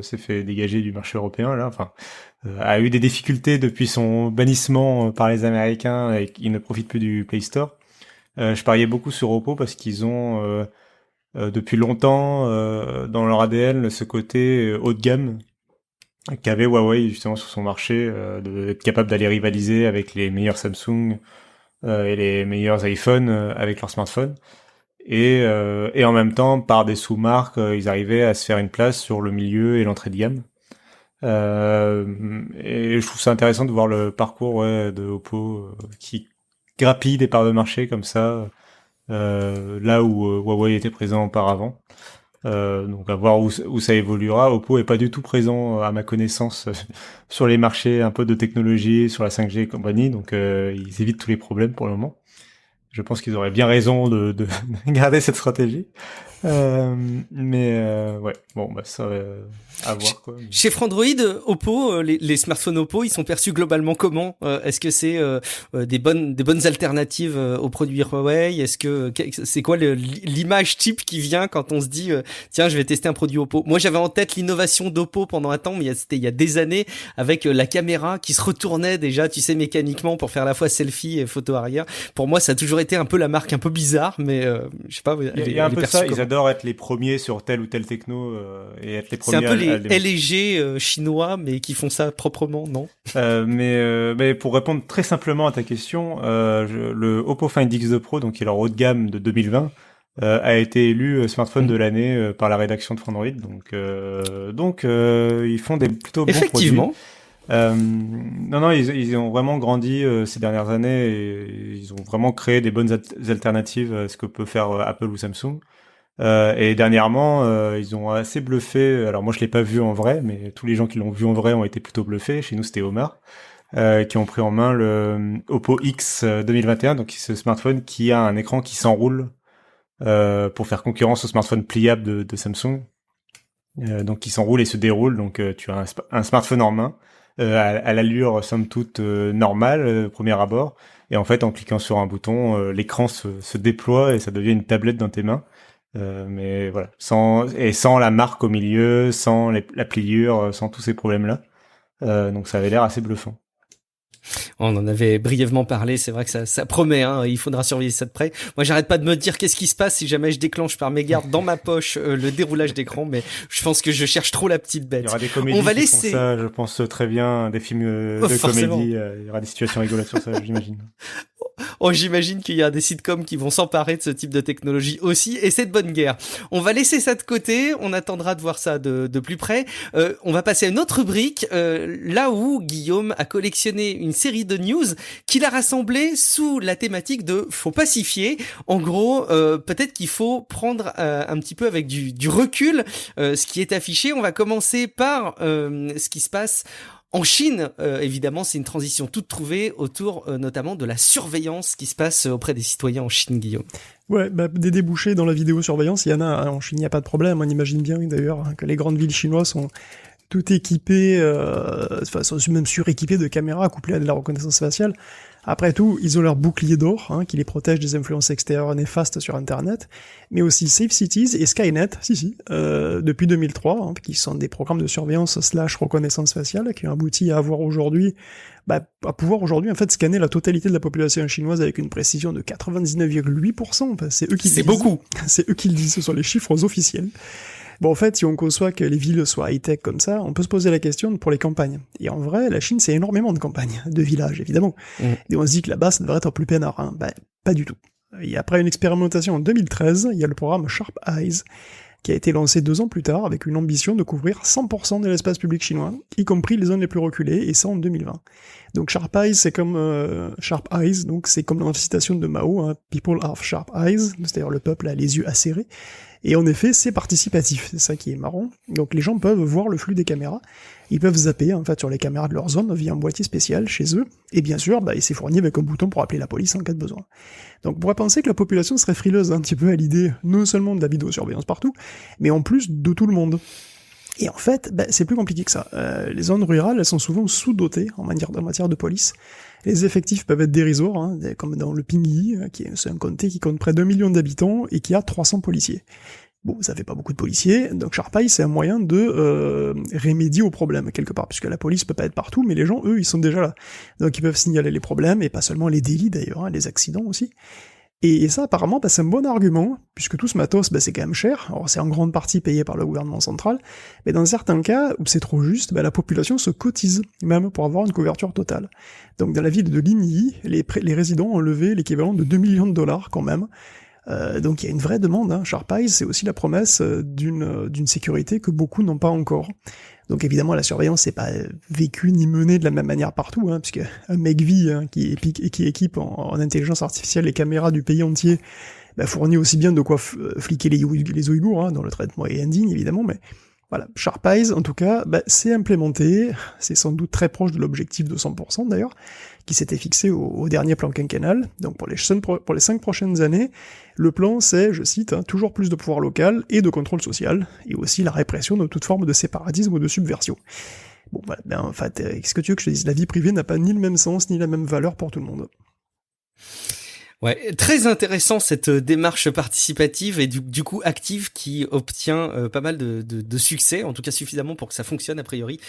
s'est fait dégager du marché européen, là, enfin, a eu des difficultés depuis son bannissement par les Américains et qu'il ne profite plus du Play Store. Je pariais beaucoup sur Oppo parce qu'ils ont depuis longtemps dans leur ADN ce côté haut de gamme qu'avait Huawei justement sur son marché, d'être capable d'aller rivaliser avec les meilleurs Samsung et les meilleurs iPhones avec leurs smartphones. Et en même temps, par des sous-marques, ils arrivaient à se faire une place sur le milieu et l'entrée de gamme. Et je trouve ça intéressant de voir le parcours de Oppo qui grappille des parts de marché comme ça, là où Huawei était présent auparavant. Donc à voir où ça évoluera. Oppo est pas du tout présent à ma connaissance sur les marchés un peu de technologie, sur la 5G et compagnie, donc ils évitent tous les problèmes pour le moment. Je pense qu'ils auraient bien raison de garder cette stratégie. Ouais, bon, bah ça à voir quoi. Chez Frandroid, Oppo, les smartphones Oppo, ils sont perçus globalement comment? Est-ce que c'est des bonnes alternatives aux produits Huawei? Est-ce que c'est quoi l'image type qui vient quand on se dit tiens, je vais tester un produit Oppo? Moi, j'avais en tête l'innovation d'Oppo pendant un temps, mais c'était il y a des années, avec la caméra qui se retournait déjà, tu sais, mécaniquement pour faire à la fois selfie et photo arrière. Pour moi, ça a toujours été un peu la marque un peu bizarre, mais je sais pas. Il y a un peu ça. Ils adorent être les premiers sur tel ou tel techno et être les premiers. C'est un peu les LG chinois, mais qui font ça proprement, non? Mais pour répondre très simplement à ta question, le Oppo Find X2 Pro, donc qui est leur haut de gamme de 2020, a été élu smartphone de l'année par la rédaction de Frandroid. Donc ils font des plutôt bons Effectivement. produits. Non, ils ont vraiment grandi ces dernières années et ils ont vraiment créé des bonnes alternatives à ce que peut faire Apple ou Samsung. Et dernièrement, ils ont assez bluffé. Alors moi, je l'ai pas vu en vrai, mais tous les gens qui l'ont vu en vrai ont été plutôt bluffés. Chez nous, c'était Omar, qui ont pris en main le Oppo X 2021, donc ce smartphone qui a un écran qui s'enroule pour faire concurrence au smartphone pliable de Samsung. Donc qui s'enroule et se déroule. Donc tu as un smartphone en main à l'allure somme toute normale, premier abord. Et en fait, en cliquant sur un bouton, l'écran se déploie et ça devient une tablette dans tes mains. Mais voilà, sans la marque au milieu, sans la pliure, sans tous ces problèmes-là. Donc ça avait l'air assez bluffant. On en avait brièvement parlé, c'est vrai que ça promet, hein, il faudra surveiller ça de près. Moi, j'arrête pas de me dire qu'est-ce qui se passe si jamais je déclenche par mégarde dans ma poche le déroulage d'écran, mais je pense que je cherche trop la petite bête. Il y aura des comédies qui font ça, je pense très bien, des films de comédie, il y aura des situations rigolotes sur ça, j'imagine. Oh, j'imagine qu'il y a des sitcoms qui vont s'emparer de ce type de technologie aussi, et c'est de bonne guerre. On va laisser ça de côté, on attendra de voir ça de plus près. On va passer à une autre rubrique, là où Guillaume a collectionné une série de news qu'il a rassemblées sous la thématique de faut pacifier. En gros, peut-être qu'il faut prendre un petit peu avec du recul ce qui est affiché. On va commencer par ce qui se passe en Chine. Évidemment, c'est une transition toute trouvée autour notamment de la surveillance qui se passe auprès des citoyens en Chine, Guillaume. Ouais, des débouchés dans la vidéosurveillance, il y en a. En Chine, il n'y a pas de problème. On imagine bien d'ailleurs que les grandes villes chinoises sont toutes équipées, sont même suréquipées de caméras couplées à de la reconnaissance faciale. Après tout, ils ont leur bouclier d'or, qui les protège des influences extérieures néfastes sur Internet, mais aussi Safe Cities et Skynet, depuis 2003, qui sont des programmes de surveillance / reconnaissance faciale qui ont abouti à avoir aujourd'hui, à pouvoir aujourd'hui en fait scanner la totalité de la population chinoise avec une précision de 99,8%. Enfin, c'est eux qui le disent. C'est beaucoup. C'est eux qui le disent, ce sont les chiffres officiels. Bon, en fait, si on conçoit que les villes soient high-tech comme ça, on peut se poser la question pour les campagnes. Et en vrai, la Chine, c'est énormément de campagnes, de villages, évidemment. Et on se dit que là-bas, ça devrait être plus peinard. Pas du tout. Et après une expérimentation en 2013, il y a le programme Sharp Eyes, qui a été lancé 2 ans plus tard, avec une ambition de couvrir 100% de l'espace public chinois, y compris les zones les plus reculées, et ça en 2020. Donc Sharp Eyes, c'est comme Sharp Eyes, donc c'est comme dans la citation de Mao, People have sharp eyes, c'est-à-dire le peuple a les yeux acérés. Et en effet, c'est participatif, c'est ça qui est marrant. Donc les gens peuvent voir le flux des caméras, ils peuvent zapper en fait sur les caméras de leur zone via un boîtier spécial chez eux, et bien sûr, il s'est fourni avec un bouton pour appeler la police en cas de besoin. Donc on pourrait penser que la population serait frileuse un petit peu à l'idée non seulement de la vidéosurveillance partout, mais en plus de tout le monde. Et en fait, c'est plus compliqué que ça. Les zones rurales, elles sont souvent sous-dotées en matière de police. Les effectifs peuvent être dérisoires, comme dans le Pingyi, c'est un comté qui compte près d'1 million d'habitants et qui a 300 policiers. Bon, ça fait pas beaucoup de policiers, donc Sharpeye, c'est un moyen de remédier au problème, quelque part, puisque la police peut pas être partout, mais les gens, eux, ils sont déjà là. Donc ils peuvent signaler les problèmes, et pas seulement les délits d'ailleurs, les accidents aussi. Et ça, apparemment, c'est un bon argument, puisque tout ce matos, c'est quand même cher, alors c'est en grande partie payé par le gouvernement central, mais dans certains cas, où c'est trop juste, la population se cotise, même pour avoir une couverture totale. Donc dans la ville de Linyi, les résidents ont levé l'équivalent de 2 millions de dollars quand même. Donc il y a une vraie demande. Sharpeye, c'est aussi la promesse d'une sécurité que beaucoup n'ont pas encore. Donc évidemment, la surveillance n'est pas vécue ni menée de la même manière partout, puisque un McVie qui équipe en intelligence artificielle les caméras du pays entier fournit aussi bien de quoi fliquer les Ouïghours, dont le traitement est indigne évidemment, mais Voilà, Sharpies, en tout cas, c'est implémenté, c'est sans doute très proche de l'objectif de 100% d'ailleurs, qui s'était fixé au dernier plan quinquennal. Donc pour les 5 prochaines années, le plan c'est, je cite, toujours plus de pouvoir local et de contrôle social, et aussi la répression de toute forme de séparatisme ou de subversion. Bon, voilà, en fait, qu'est-ce que tu veux que je te dise ? La vie privée n'a pas ni le même sens, ni la même valeur pour tout le monde. Ouais, très intéressant cette démarche participative et du coup active qui obtient pas mal de succès, en tout cas suffisamment pour que ça fonctionne a priori.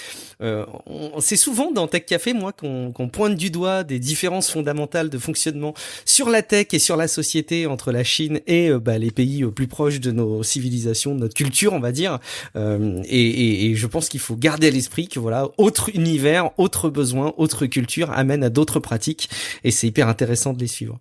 C'est souvent dans Tech Café, moi, qu'on pointe du doigt des différences fondamentales de fonctionnement sur la tech et sur la société entre la Chine et les pays plus proches de nos civilisations, de notre culture, on va dire. Et je pense qu'il faut garder à l'esprit que voilà, autre univers, autre besoin, autre culture amène à d'autres pratiques et c'est hyper intéressant de les suivre.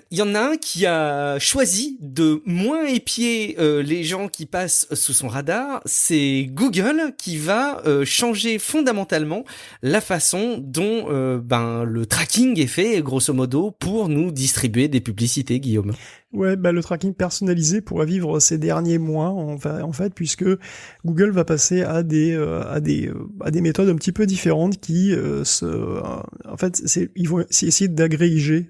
Y en a un qui a choisi de moins épier les gens qui passent sous son radar, c'est Google qui va changer fondamentalement la façon dont le tracking est fait, grosso modo, pour nous distribuer des publicités, Guillaume. Ouais, le tracking personnalisé pourrait vivre ces derniers mois, en fait, puisque Google va passer à des méthodes un petit peu différentes qui en fait, ils vont essayer d'agréger,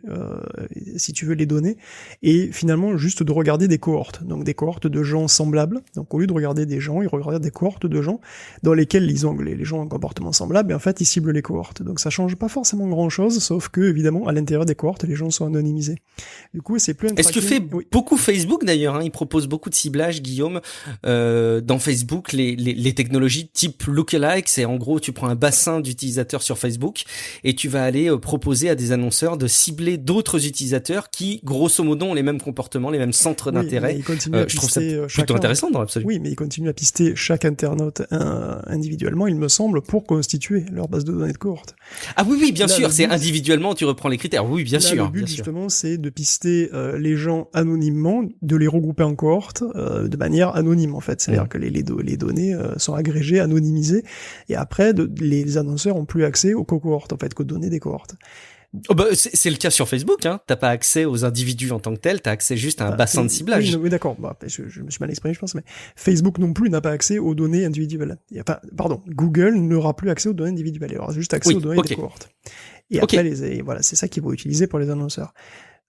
si tu veux, les données, et finalement juste de regarder des cohortes, donc des cohortes de gens semblables. Donc au lieu de regarder des gens, ils regardent des cohortes de gens dans lesquels les gens ont un comportement semblable, et en fait, ils ciblent les cohortes. Donc ça change pas forcément grand-chose, sauf que évidemment, à l'intérieur des cohortes, les gens sont anonymisés. Du coup, c'est plus un tracking. Est-ce que fait beaucoup Facebook d'ailleurs, il propose beaucoup de ciblage, Guillaume, dans Facebook, les technologies type lookalike, c'est en gros tu prends un bassin d'utilisateurs sur Facebook et tu vas aller proposer à des annonceurs de cibler d'autres utilisateurs qui grosso modo ont les mêmes comportements, les mêmes centres d'intérêt. Je trouve ça plutôt intéressant dans l'absolu. Oui, mais ils continuent à pister chaque internaute individuellement, il me semble, pour constituer leur base de données de cohorte. Ah oui, bien sûr, c'est individuellement, tu reprends les critères. Oui, bien sûr. Le but justement, c'est de pister les gens anonymement, de les regrouper en cohortes de manière anonyme en fait. C'est-à-dire que les données sont agrégées, anonymisées, et après les annonceurs ont plus accès aux cohortes en fait, qu'aux données des cohortes. C'est le cas sur Facebook, hein. T'as pas accès aux individus en tant que tels, t'as accès juste à un bassin de ciblage. Oui, d'accord. Je me suis mal exprimé, je pense, mais Facebook non plus n'a pas accès aux données individuelles. Google n'aura plus accès aux données individuelles. Il aura juste accès aux données des cohortes. Et après, voilà, c'est ça qu'ils vont utiliser pour les annonceurs.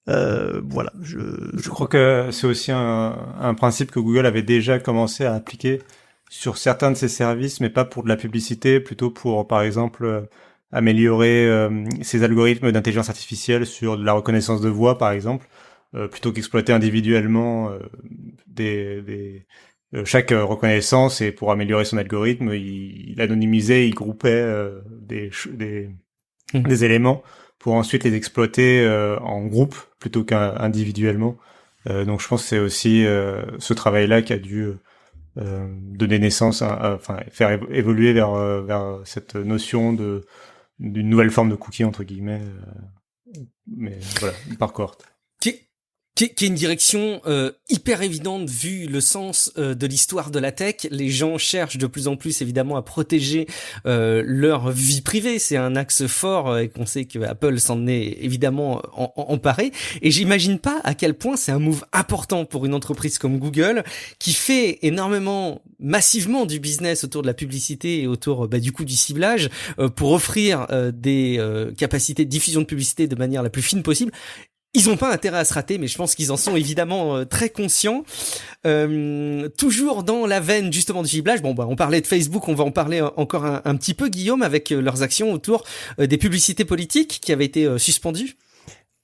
Voilà. Je crois que c'est aussi un principe que Google avait déjà commencé à appliquer sur certains de ses services, mais pas pour de la publicité, plutôt pour, par exemple, améliorer ses algorithmes d'intelligence artificielle sur de la reconnaissance de voix, par exemple, plutôt qu'exploiter individuellement chaque reconnaissance, et pour améliorer son algorithme, il anonymisait, il groupait des éléments pour ensuite les exploiter en groupe plutôt qu'individuellement. Donc je pense que c'est aussi ce travail-là qui a dû donner naissance, faire évoluer vers cette notion d'une nouvelle forme de cookie entre guillemets, mais voilà, par cohorte. Qui est une direction hyper évidente vu le sens de l'histoire de la tech. Les gens cherchent de plus en plus évidemment à protéger leur vie privée. C'est un axe fort et qu'on sait que Apple s'en est évidemment emparé. Et j'imagine pas à quel point c'est un move important pour une entreprise comme Google qui fait énormément, massivement du business autour de la publicité et autour du coup du ciblage pour offrir des capacités de diffusion de publicité de manière la plus fine possible. Ils ont pas intérêt à se rater, mais je pense qu'ils en sont évidemment très conscients. Toujours dans la veine justement du ciblage, on parlait de Facebook, on va en parler encore un petit peu, Guillaume, avec leurs actions autour des publicités politiques qui avaient été suspendues.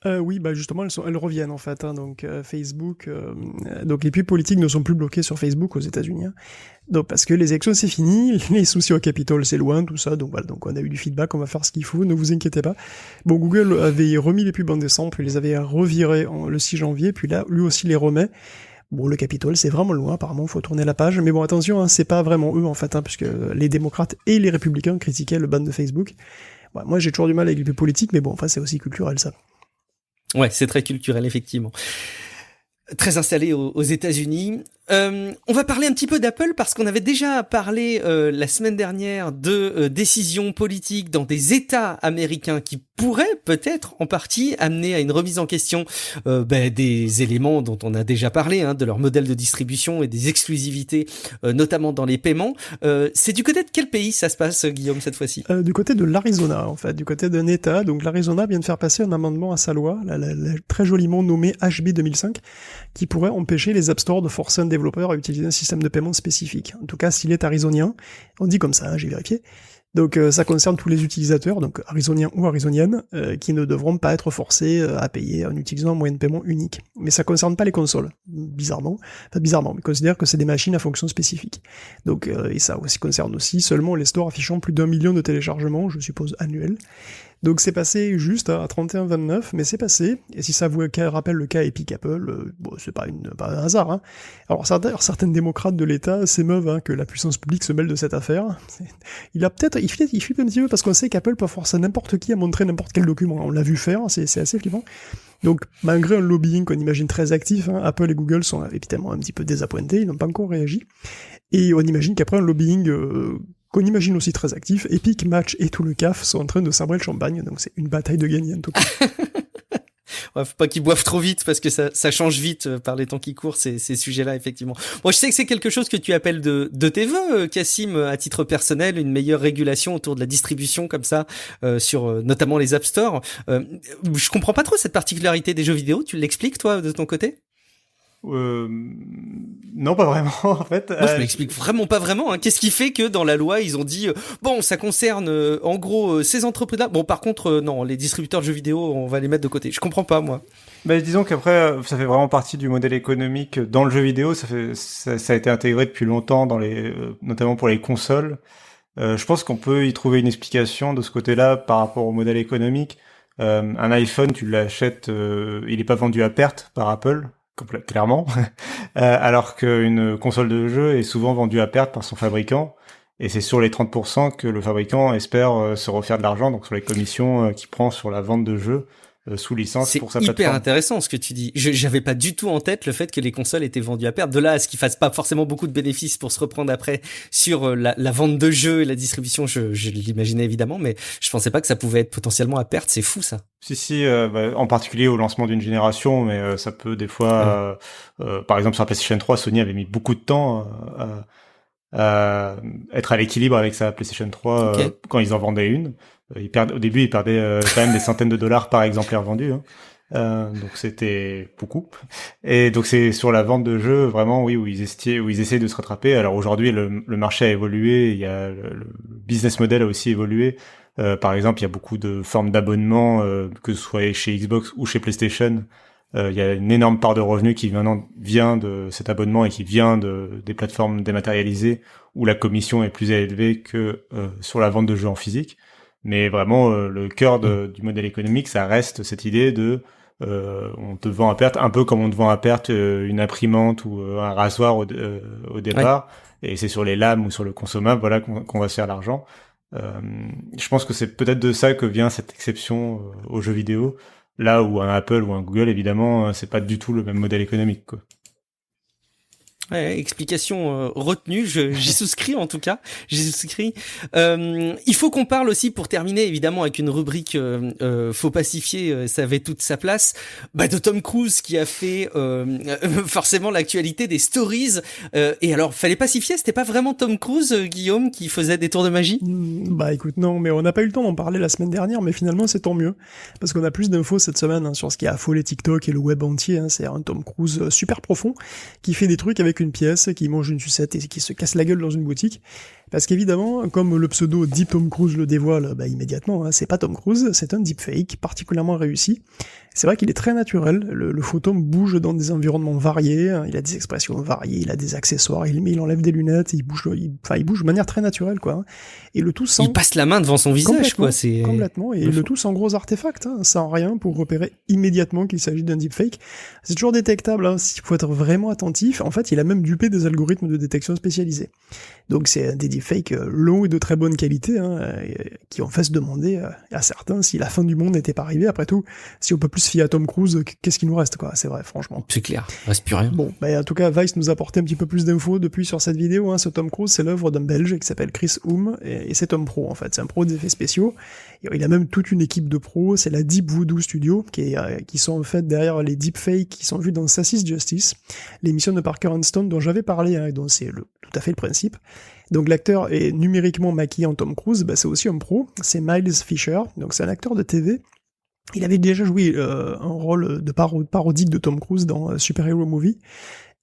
Oui, justement, elles reviennent en fait. Donc Facebook, donc les pubs politiques ne sont plus bloquées sur Facebook aux États-Unis. Donc parce que les élections c'est fini, les soucis au Capitole c'est loin, tout ça. Donc voilà, donc on a eu du feedback, on va faire ce qu'il faut, ne vous inquiétez pas. Bon, Google avait remis les pubs en décembre, puis les avait revirés le 6 janvier, puis là, lui aussi les remet. Bon, le Capitole, c'est vraiment loin, apparemment, faut tourner la page. Mais bon, attention, c'est pas vraiment eux, en fait, puisque les démocrates et les républicains critiquaient le ban de Facebook. Ouais, moi, j'ai toujours du mal avec les pubs politiques, mais bon, enfin, c'est aussi culturel, ça. Ouais, c'est très culturel, effectivement. Très installé aux États-Unis. On va parler un petit peu d'Apple parce qu'on avait déjà parlé la semaine dernière de décisions politiques dans des États américains qui pourraient peut-être en partie amené à une remise en question des éléments dont on a déjà parlé, de leur modèle de distribution et des exclusivités, notamment dans les paiements. C'est du côté de quel pays ça se passe, Guillaume, cette fois-ci? Du côté de l'Arizona, en fait, du côté d'un État. Donc l'Arizona vient de faire passer un amendement à sa loi, très joliment nommé HB 2005, qui pourrait empêcher les App Store de forcer un développeur à utiliser un système de paiement spécifique. En tout cas, s'il est arizonien, on dit comme ça, j'ai vérifié. Donc ça concerne tous les utilisateurs, donc arizoniens ou arizoniennes, qui ne devront pas être forcés à payer en utilisant un moyen de paiement unique. Mais ça concerne pas les consoles, bizarrement, mais considère que c'est des machines à fonction spécifique. Donc et ça aussi concerne aussi seulement les stores affichant plus d'1 million de téléchargements, je suppose annuels. Donc c'est passé juste à 31-29, mais c'est passé, et si ça vous rappelle le cas Epic Apple, c'est pas un hasard. Alors certains démocrates de l'État s'émeuvent que la puissance publique se mêle de cette affaire. Il flippe un petit peu parce qu'on sait qu'Apple peut forcer n'importe qui à montrer n'importe quel document. On l'a vu faire, c'est assez flippant. Donc malgré un lobbying qu'on imagine très actif, Apple et Google sont évidemment un petit peu désappointés, ils n'ont pas encore réagi. Et on imagine qu'après un lobbying qu'on imagine aussi très actif, Epic, Match et tout le CAF sont en train de sabrer le champagne, donc c'est une bataille de gagner en tout cas. Ouais, faut pas qu'ils boivent trop vite parce que ça change vite par les temps qui courent ces sujets-là effectivement. Bon, je sais que c'est quelque chose que tu appelles de tes vœux, Cassim, à titre personnel, une meilleure régulation autour de la distribution comme ça sur notamment les App Store. Je comprends pas trop cette particularité des jeux vidéo. Tu l'expliques toi de ton côté? Non, pas vraiment, en fait. Moi, je m'explique vraiment pas vraiment. Qu'est-ce qui fait que dans la loi, ils ont dit bon, ça concerne en gros ces entreprises-là. Bon, par contre, non, les distributeurs de jeux vidéo, on va les mettre de côté. Je comprends pas, moi. Disons qu'après, ça fait vraiment partie du modèle économique dans le jeu vidéo. Ça a été intégré depuis longtemps notamment pour les consoles. Je pense qu'on peut y trouver une explication de ce côté-là par rapport au modèle économique. Un iPhone, tu l'achètes, il est pas vendu à perte par Apple. Clairement, alors qu'une console de jeu est souvent vendue à perte par son fabricant, et c'est sur les 30% que le fabricant espère se refaire de l'argent, donc sur les commissions qu'il prend sur la vente de jeux sous licence pour sa plateforme. C'est hyper intéressant ce que tu dis. J'avais pas du tout en tête le fait que les consoles étaient vendues à perte. De là à ce qu'ils fassent pas forcément beaucoup de bénéfices pour se reprendre après sur la vente de jeux et la distribution, je l'imaginais évidemment, mais je pensais pas que ça pouvait être potentiellement à perte. C'est fou ça. Si, en particulier au lancement d'une génération, mais ça peut des fois, par exemple sur la PlayStation 3, Sony avait mis beaucoup de temps à être à l'équilibre avec sa PlayStation 3 quand ils en vendaient une. Au début, ils perdaient quand même des centaines de dollars par exemplaire vendu. Donc c'était beaucoup. Et donc c'est sur la vente de jeux vraiment, oui, où ils essaient de se rattraper. Alors aujourd'hui, le marché a évolué, le business model a aussi évolué. Par exemple, il y a beaucoup de formes d'abonnement, que ce soit chez Xbox ou chez PlayStation. Il y a une énorme part de revenus qui maintenant vient de cet abonnement et qui vient des plateformes dématérialisées où la commission est plus élevée que sur la vente de jeux en physique. Mais vraiment, le cœur du modèle économique, ça reste cette idée de on te vend à perte, un peu comme on te vend à perte une imprimante ou un rasoir au départ, et c'est sur les lames ou sur le consommable, voilà, qu'on va se faire l'argent. Je pense que c'est peut-être de ça que vient cette exception aux jeux vidéo, là où un Apple ou un Google, évidemment, c'est pas du tout le même modèle économique, quoi. Ouais, explication retenue, j'y souscris en tout cas, il faut qu'on parle aussi, pour terminer évidemment avec une rubrique faut pacifier, ça avait toute sa place, de Tom Cruise qui a fait forcément l'actualité des stories, et alors fallait pacifier, c'était pas vraiment Tom Cruise, Guillaume, qui faisait des tours de magie? Écoute, non, mais on n'a pas eu le temps d'en parler la semaine dernière, mais finalement c'est tant mieux, parce qu'on a plus d'infos cette semaine sur ce qui a affolé TikTok et le web entier. C'est un Tom Cruise super profond qui fait des trucs avec une pièce, qui mange une sucette et qui se casse la gueule dans une boutique. Parce qu'évidemment, comme le pseudo Deep Tom Cruise le dévoile immédiatement, c'est pas Tom Cruise, c'est un deepfake particulièrement réussi. C'est vrai qu'il est très naturel, le faux Tom bouge dans des environnements variés, il a des expressions variées, il a des accessoires, il enlève des lunettes, il bouge de manière très naturelle, quoi. Et le tout sans... Il passe la main devant son visage, quoi. C'est complètement, et le tout sans gros artefacts, sans rien pour repérer immédiatement qu'il s'agit d'un deepfake. C'est toujours détectable, il faut être vraiment attentif. En fait, il a même dupé des algorithmes de détection spécialisés. Donc c'est des deepfakes longs et de très bonne qualité, qui ont fait se demander à certains si la fin du monde n'était pas arrivée. Après tout, si on peut plus se fier à Tom Cruise, qu'est-ce qu'il nous reste, quoi? C'est vrai, franchement. C'est clair, il reste plus rien. Bon, en tout cas, Vice nous a apporté un petit peu plus d'infos depuis sur cette vidéo. Ce Tom Cruise, c'est l'œuvre d'un Belge qui s'appelle Chris Hume, et c'est un pro, en fait. C'est un pro des effets spéciaux. Et il a même toute une équipe de pros, c'est la Deep Voodoo Studio, qui sont en fait derrière les deepfakes qui sont vus dans Sassy's Justice, l'émission de Parker Stone dont j'avais parlé, et dont c'est tout à fait le principe. Donc l'acteur est numériquement maquillé en Tom Cruise, c'est aussi un pro, c'est Miles Fisher, donc c'est un acteur de TV. Il avait déjà joué un rôle de parodique de Tom Cruise dans Super Hero Movie,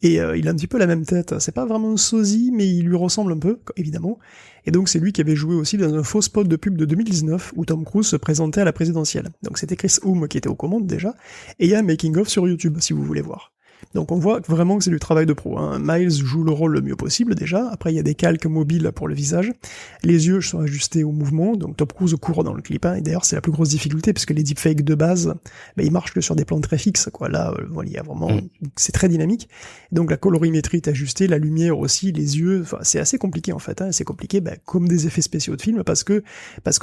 et il a un petit peu la même tête. C'est pas vraiment un sosie, mais il lui ressemble un peu, évidemment. Et donc c'est lui qui avait joué aussi dans un faux spot de pub de 2019 où Tom Cruise se présentait à la présidentielle. Donc c'était Chris Hume qui était aux commandes déjà, et il y a un making-of sur YouTube si vous voulez voir. Donc on voit vraiment que c'est du travail de pro. Miles joue le rôle le mieux possible déjà, après il y a des calques mobiles pour le visage, les yeux sont ajustés au mouvement, donc Tom Cruise court dans le clip, et d'ailleurs c'est la plus grosse difficulté, puisque les deepfakes de base, ils marchent que sur des plans très fixes, quoi. Là, il y a vraiment, c'est très dynamique, donc la colorimétrie est ajustée, la lumière aussi, les yeux, c'est assez compliqué en fait, c'est compliqué comme des effets spéciaux de film, parce que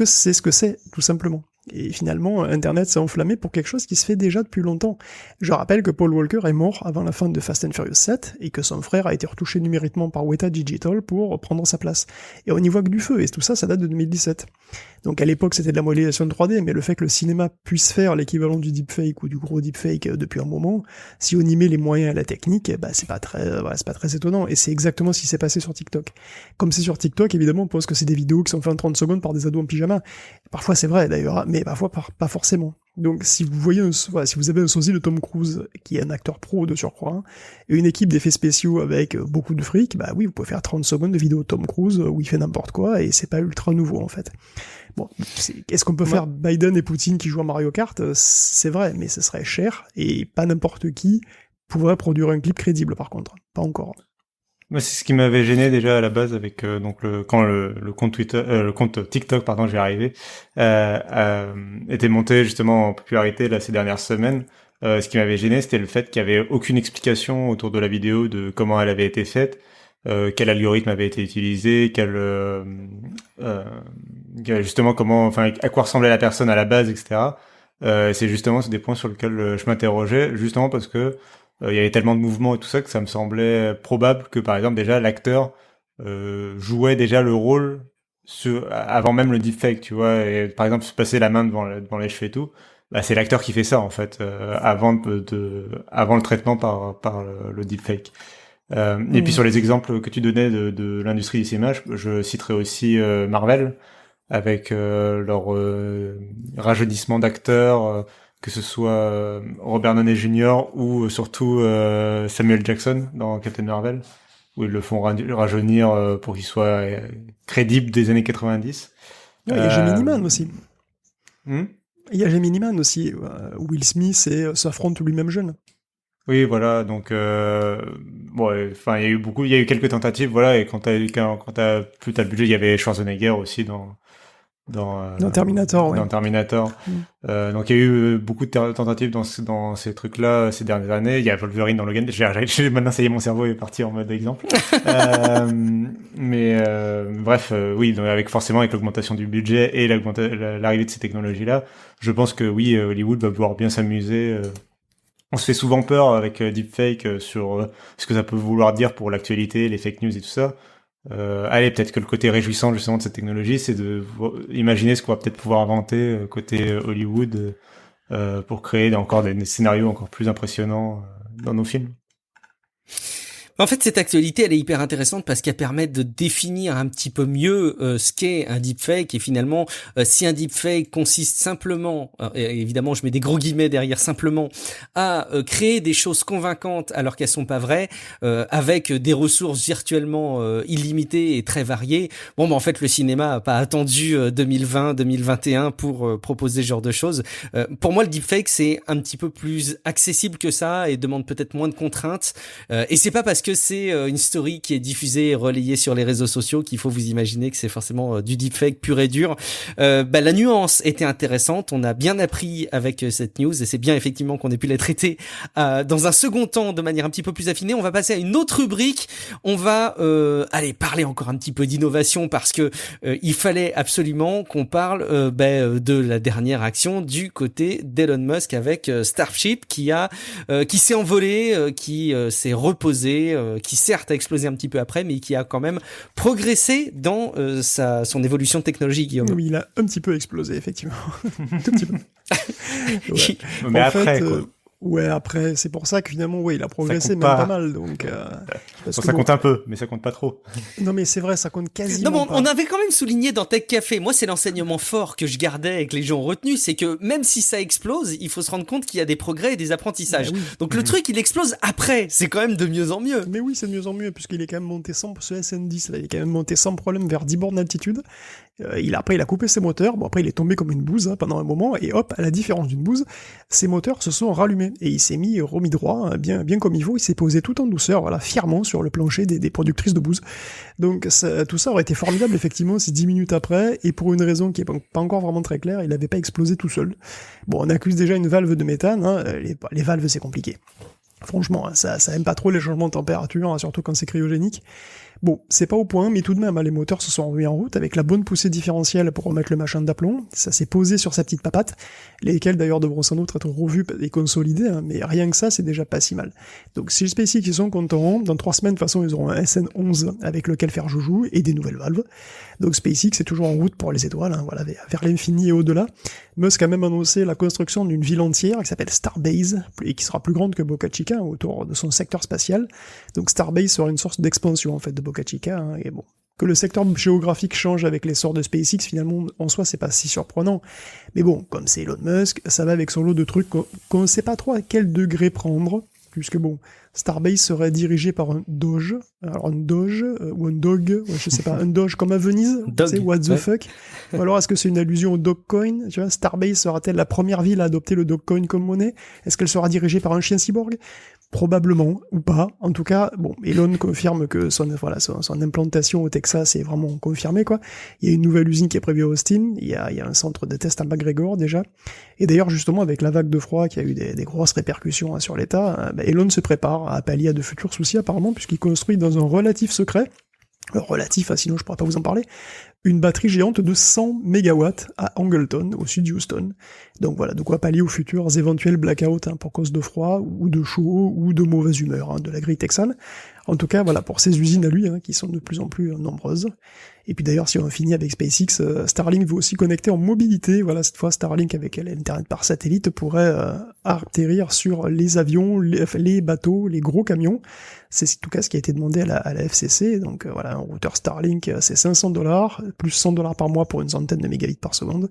c'est ce que c'est, tout simplement. Et finalement, Internet s'est enflammé pour quelque chose qui se fait déjà depuis longtemps. Je rappelle que Paul Walker est mort avant la fin de Fast and Furious 7, et que son frère a été retouché numériquement par Weta Digital pour prendre sa place. Et on n'y voit que du feu, et tout ça date de 2017. Donc à l'époque c'était de la modélisation 3D, mais le fait que le cinéma puisse faire l'équivalent du deepfake ou du gros deepfake depuis un moment, si on y met les moyens et la technique, c'est pas très étonnant, et c'est exactement ce qui s'est passé sur TikTok. Comme c'est sur TikTok, évidemment, on pense que c'est des vidéos qui sont faites en 30 secondes par des ados en pyjama. Parfois c'est vrai d'ailleurs, mais parfois pas forcément. Donc si vous avez un sosie de Tom Cruise, qui est un acteur pro de surcroît, et une équipe d'effets spéciaux avec beaucoup de fric, oui, vous pouvez faire 30 secondes de vidéo de Tom Cruise où il fait n'importe quoi, et c'est pas ultra nouveau en fait. Bon, est-ce qu'on peut faire Biden et Poutine qui jouent à Mario Kart? C'est vrai, mais ce serait cher, et pas n'importe qui pourrait produire un clip crédible par contre. Pas encore. Moi, c'est ce qui m'avait gêné déjà à la base avec quand le compte Twitter, le compte TikTok, pardon, j'y arrivé, était monté justement en popularité là ces dernières semaines. Ce qui m'avait gêné, c'était le fait qu'il y avait aucune explication autour de la vidéo de comment elle avait été faite, quel algorithme avait été utilisé, justement à quoi ressemblait la personne à la base, etc. C'est des points sur lesquels je m'interrogeais, justement parce que il y avait tellement de mouvements et tout ça que ça me semblait probable que par exemple déjà l'acteur jouait déjà le rôle avant même le deepfake, tu vois, et par exemple se passer la main devant les cheveux et tout, c'est l'acteur qui fait ça en fait avant le traitement par le deepfake. Et puis sur les exemples que tu donnais de l'industrie du cinéma, je citerai aussi Marvel avec leur rajeunissement d'acteurs, que ce soit Robert Downey Jr. ou surtout Samuel Jackson dans Captain Marvel, où ils le font rajeunir pour qu'il soit crédible des années 90. Il y a Gemini Man aussi. Il y a Gemini Man aussi. Will Smith s'affronte lui-même jeune. Oui, voilà. Donc, il y a eu quelques tentatives, voilà. Et quand t'as plus t'as le budget, il y avait Schwarzenegger aussi dans Terminator, dans Terminator. Donc il y a eu beaucoup de tentatives dans ces trucs-là ces dernières années. Il y a Wolverine dans Logan. Maintenant ça y est, mon cerveau est parti en mode exemple. Bref, oui, donc avec l'augmentation du budget et l'arrivée de ces technologies-là, je pense que oui, Hollywood va pouvoir bien s'amuser. On se fait souvent peur avec deepfake sur ce que ça peut vouloir dire pour l'actualité, les fake news et tout ça. Peut-être que le côté réjouissant justement de cette technologie, c'est de imaginer ce qu'on va peut-être pouvoir inventer côté Hollywood pour créer encore des scénarios encore plus impressionnants dans nos films. En fait, cette actualité, elle est hyper intéressante parce qu'elle permet de définir un petit peu mieux ce qu'est un deepfake, et finalement, si un deepfake consiste simplement, et évidemment, je mets des gros guillemets derrière simplement, à créer des choses convaincantes alors qu'elles sont pas vraies, avec des ressources virtuellement illimitées et très variées. En fait, le cinéma a pas attendu 2020, 2021 pour proposer ce genre de choses. Pour moi, le deepfake, c'est un petit peu plus accessible que ça et demande peut-être moins de contraintes. Et c'est pas parce que c'est une story qui est diffusée et relayée sur les réseaux sociaux qu'il faut vous imaginer que c'est forcément du deepfake pur et dur. La nuance était intéressante. On a bien appris avec cette news et c'est bien effectivement qu'on ait pu la traiter dans un second temps de manière un petit peu plus affinée. On va passer à une autre rubrique. On va aller parler encore un petit peu d'innovation parce que il fallait absolument qu'on parle de la dernière action du côté d'Elon Musk avec Starship qui s'est envolé, qui s'est reposé, qui certes a explosé un petit peu après, mais qui a quand même progressé dans son évolution technologique, Guillaume. Oui, il a un petit peu explosé, effectivement. Tout petit peu. Ouais. Mais en après, quoi. Ouais, après, c'est pour ça que finalement, il a progressé même pas mal, donc. Ça compte un peu, mais ça compte pas trop. Non, mais c'est vrai, ça compte quasiment. Non, mais pas. on avait quand même souligné dans Tech Café. Moi, c'est l'enseignement fort que je gardais et que les gens ont retenu, c'est que même si ça explose, il faut se rendre compte qu'il y a des progrès et des apprentissages. Oui. Donc le truc, il explose après. C'est quand même de mieux en mieux. Mais oui, c'est de mieux en mieux puisqu'il est quand même monté sans ce SN10, là, il est quand même monté sans problème vers 10 bornes d'altitude. Après, il a coupé ses moteurs. Bon, après, il est tombé comme une bouse pendant un moment. Et hop, à la différence d'une bouse, ses moteurs se sont rallumés. Et il s'est remis droit, bien comme il faut. Il s'est posé tout en douceur, voilà, fièrement sur le plancher des productrices de bouse. Donc, tout ça aurait été formidable, effectivement, si 10 minutes après, et pour une raison qui est pas encore vraiment très claire, il n'avait pas explosé tout seul. Bon, on accuse déjà une valve de méthane. Les valves, c'est compliqué. Franchement, ça aime pas trop les changements de température, surtout quand c'est cryogénique. Bon, c'est pas au point, mais tout de même, les moteurs se sont remis en route avec la bonne poussée différentielle pour remettre le machin d'aplomb. Ça s'est posé sur sa petite papate, lesquelles d'ailleurs devront sans doute être revues et consolidées, mais rien que ça, c'est déjà pas si mal. Donc si les SpaceX ils sont contents, dans 3 semaines, de toute façon, ils auront un SN11 avec lequel faire joujou et des nouvelles valves. Donc SpaceX est toujours en route pour les étoiles, voilà, vers l'infini et au-delà. Musk a même annoncé la construction d'une ville entière qui s'appelle Starbase, et qui sera plus grande que Boca Chica, autour de son secteur spatial. Donc Starbase sera une source d'expansion, en fait, de Boca Chica, et bon. Que le secteur géographique change avec l'essor de SpaceX, finalement, en soi, c'est pas si surprenant. Mais bon, comme c'est Elon Musk, ça va avec son lot de trucs qu'on ne sait pas trop à quel degré prendre, puisque bon, Starbase serait dirigé par un Doge, alors un Doge, ou un Dog, je sais pas, un Doge comme à Venise, tu sais, what the fuck. Ou alors est-ce que c'est une allusion au Dogecoin, tu vois, Starbase sera-t-elle la première ville à adopter le Dogecoin comme monnaie? Est-ce qu'elle sera dirigée par un chien cyborg? Probablement, ou pas. En tout cas, bon, Elon confirme que son implantation au Texas est vraiment confirmée, quoi. Il y a une nouvelle usine qui est prévue à Austin, il y a un centre de test à McGregor, déjà. Et d'ailleurs, justement, avec la vague de froid qui a eu des grosses répercussions sur l'État, Elon se prépare à pallier à de futurs soucis, apparemment, puisqu'il construit dans un relatif secret, sinon je pourrais pas vous en parler, une batterie géante de 100 MW à Angleton, au sud de Houston. Donc voilà, de quoi pallier aux futurs éventuels blackouts pour cause de froid, ou de chaud, ou de mauvaise humeur, de la grille texane. En tout cas, voilà, pour ces usines à lui, qui sont de plus en plus nombreuses. Et puis d'ailleurs, si on finit avec SpaceX, Starlink veut aussi connecter en mobilité. Voilà, cette fois, Starlink avec l'internet par satellite pourrait atterrir sur les avions, les bateaux, les gros camions. C'est en tout cas ce qui a été demandé à la FCC. Donc voilà, un routeur Starlink, c'est $500, plus $100 par mois pour une centaine de mégabits par seconde.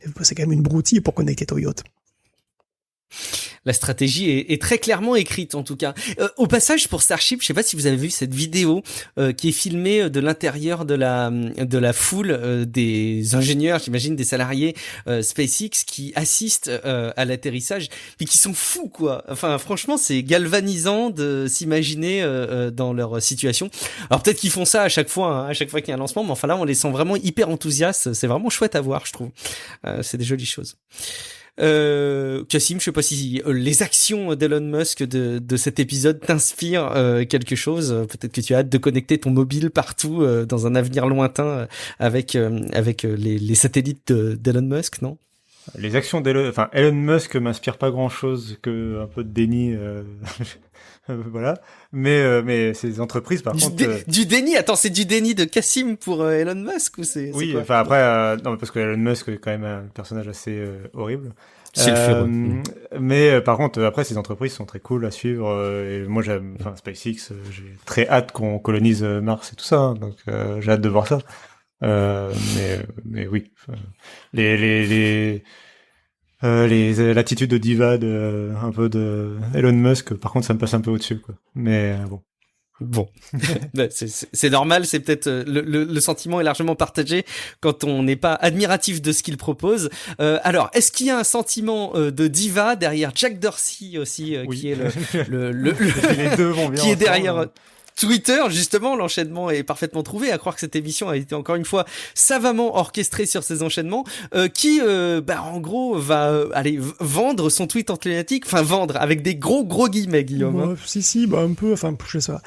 Et c'est quand même une broutille pour connecter ton yacht. La stratégie est très clairement écrite, en tout cas. Au passage, pour Starship, je sais pas si vous avez vu cette vidéo qui est filmée de l'intérieur de la foule des ingénieurs, j'imagine des salariés SpaceX qui assistent à l'atterrissage, puis qui sont fous, quoi. Enfin, franchement, c'est galvanisant de s'imaginer dans leur situation. Alors peut-être qu'ils font ça à chaque fois qu'il y a un lancement, mais enfin là, on les sent vraiment hyper enthousiastes. C'est vraiment chouette à voir, je trouve. C'est des jolies choses. Kassim, je sais pas si les actions d'Elon Musk de cet épisode t'inspirent quelque chose. Peut-être que tu as hâte de connecter ton mobile partout dans un avenir lointain avec les satellites d'Elon Musk, non? Les actions Elon Musk m'inspire pas grand-chose, que un peu de déni. Voilà, mais ces entreprises par contre du déni. Attends, c'est du déni de Kassim pour Elon Musk ou c'est oui, quoi? enfin après non, parce que Elon Musk est quand même un personnage assez horrible. Mais par contre après ces entreprises sont très cool à suivre et moi j'aime SpaceX, j'ai très hâte qu'on colonise Mars et tout ça, donc j'ai hâte de voir ça. Mais oui, l'attitude de diva un peu de Elon Musk, par contre ça me passe un peu au-dessus, quoi. Mais bon. Bon, c'est normal, c'est peut-être le sentiment est largement partagé quand on n'est pas admiratif de ce qu'il propose. Alors, est-ce qu'il y a un sentiment de diva derrière Jack Dorsey aussi, oui. qui est les deux vont bien qui est derrière Twitter, justement, l'enchaînement est parfaitement trouvé, à croire que cette émission a été encore une fois savamment orchestrée sur ces enchaînements, qui, en gros, va aller vendre son tweet emblématique, enfin vendre avec des gros guillemets, Guillaume. Si, un peu, enfin, je sais pas.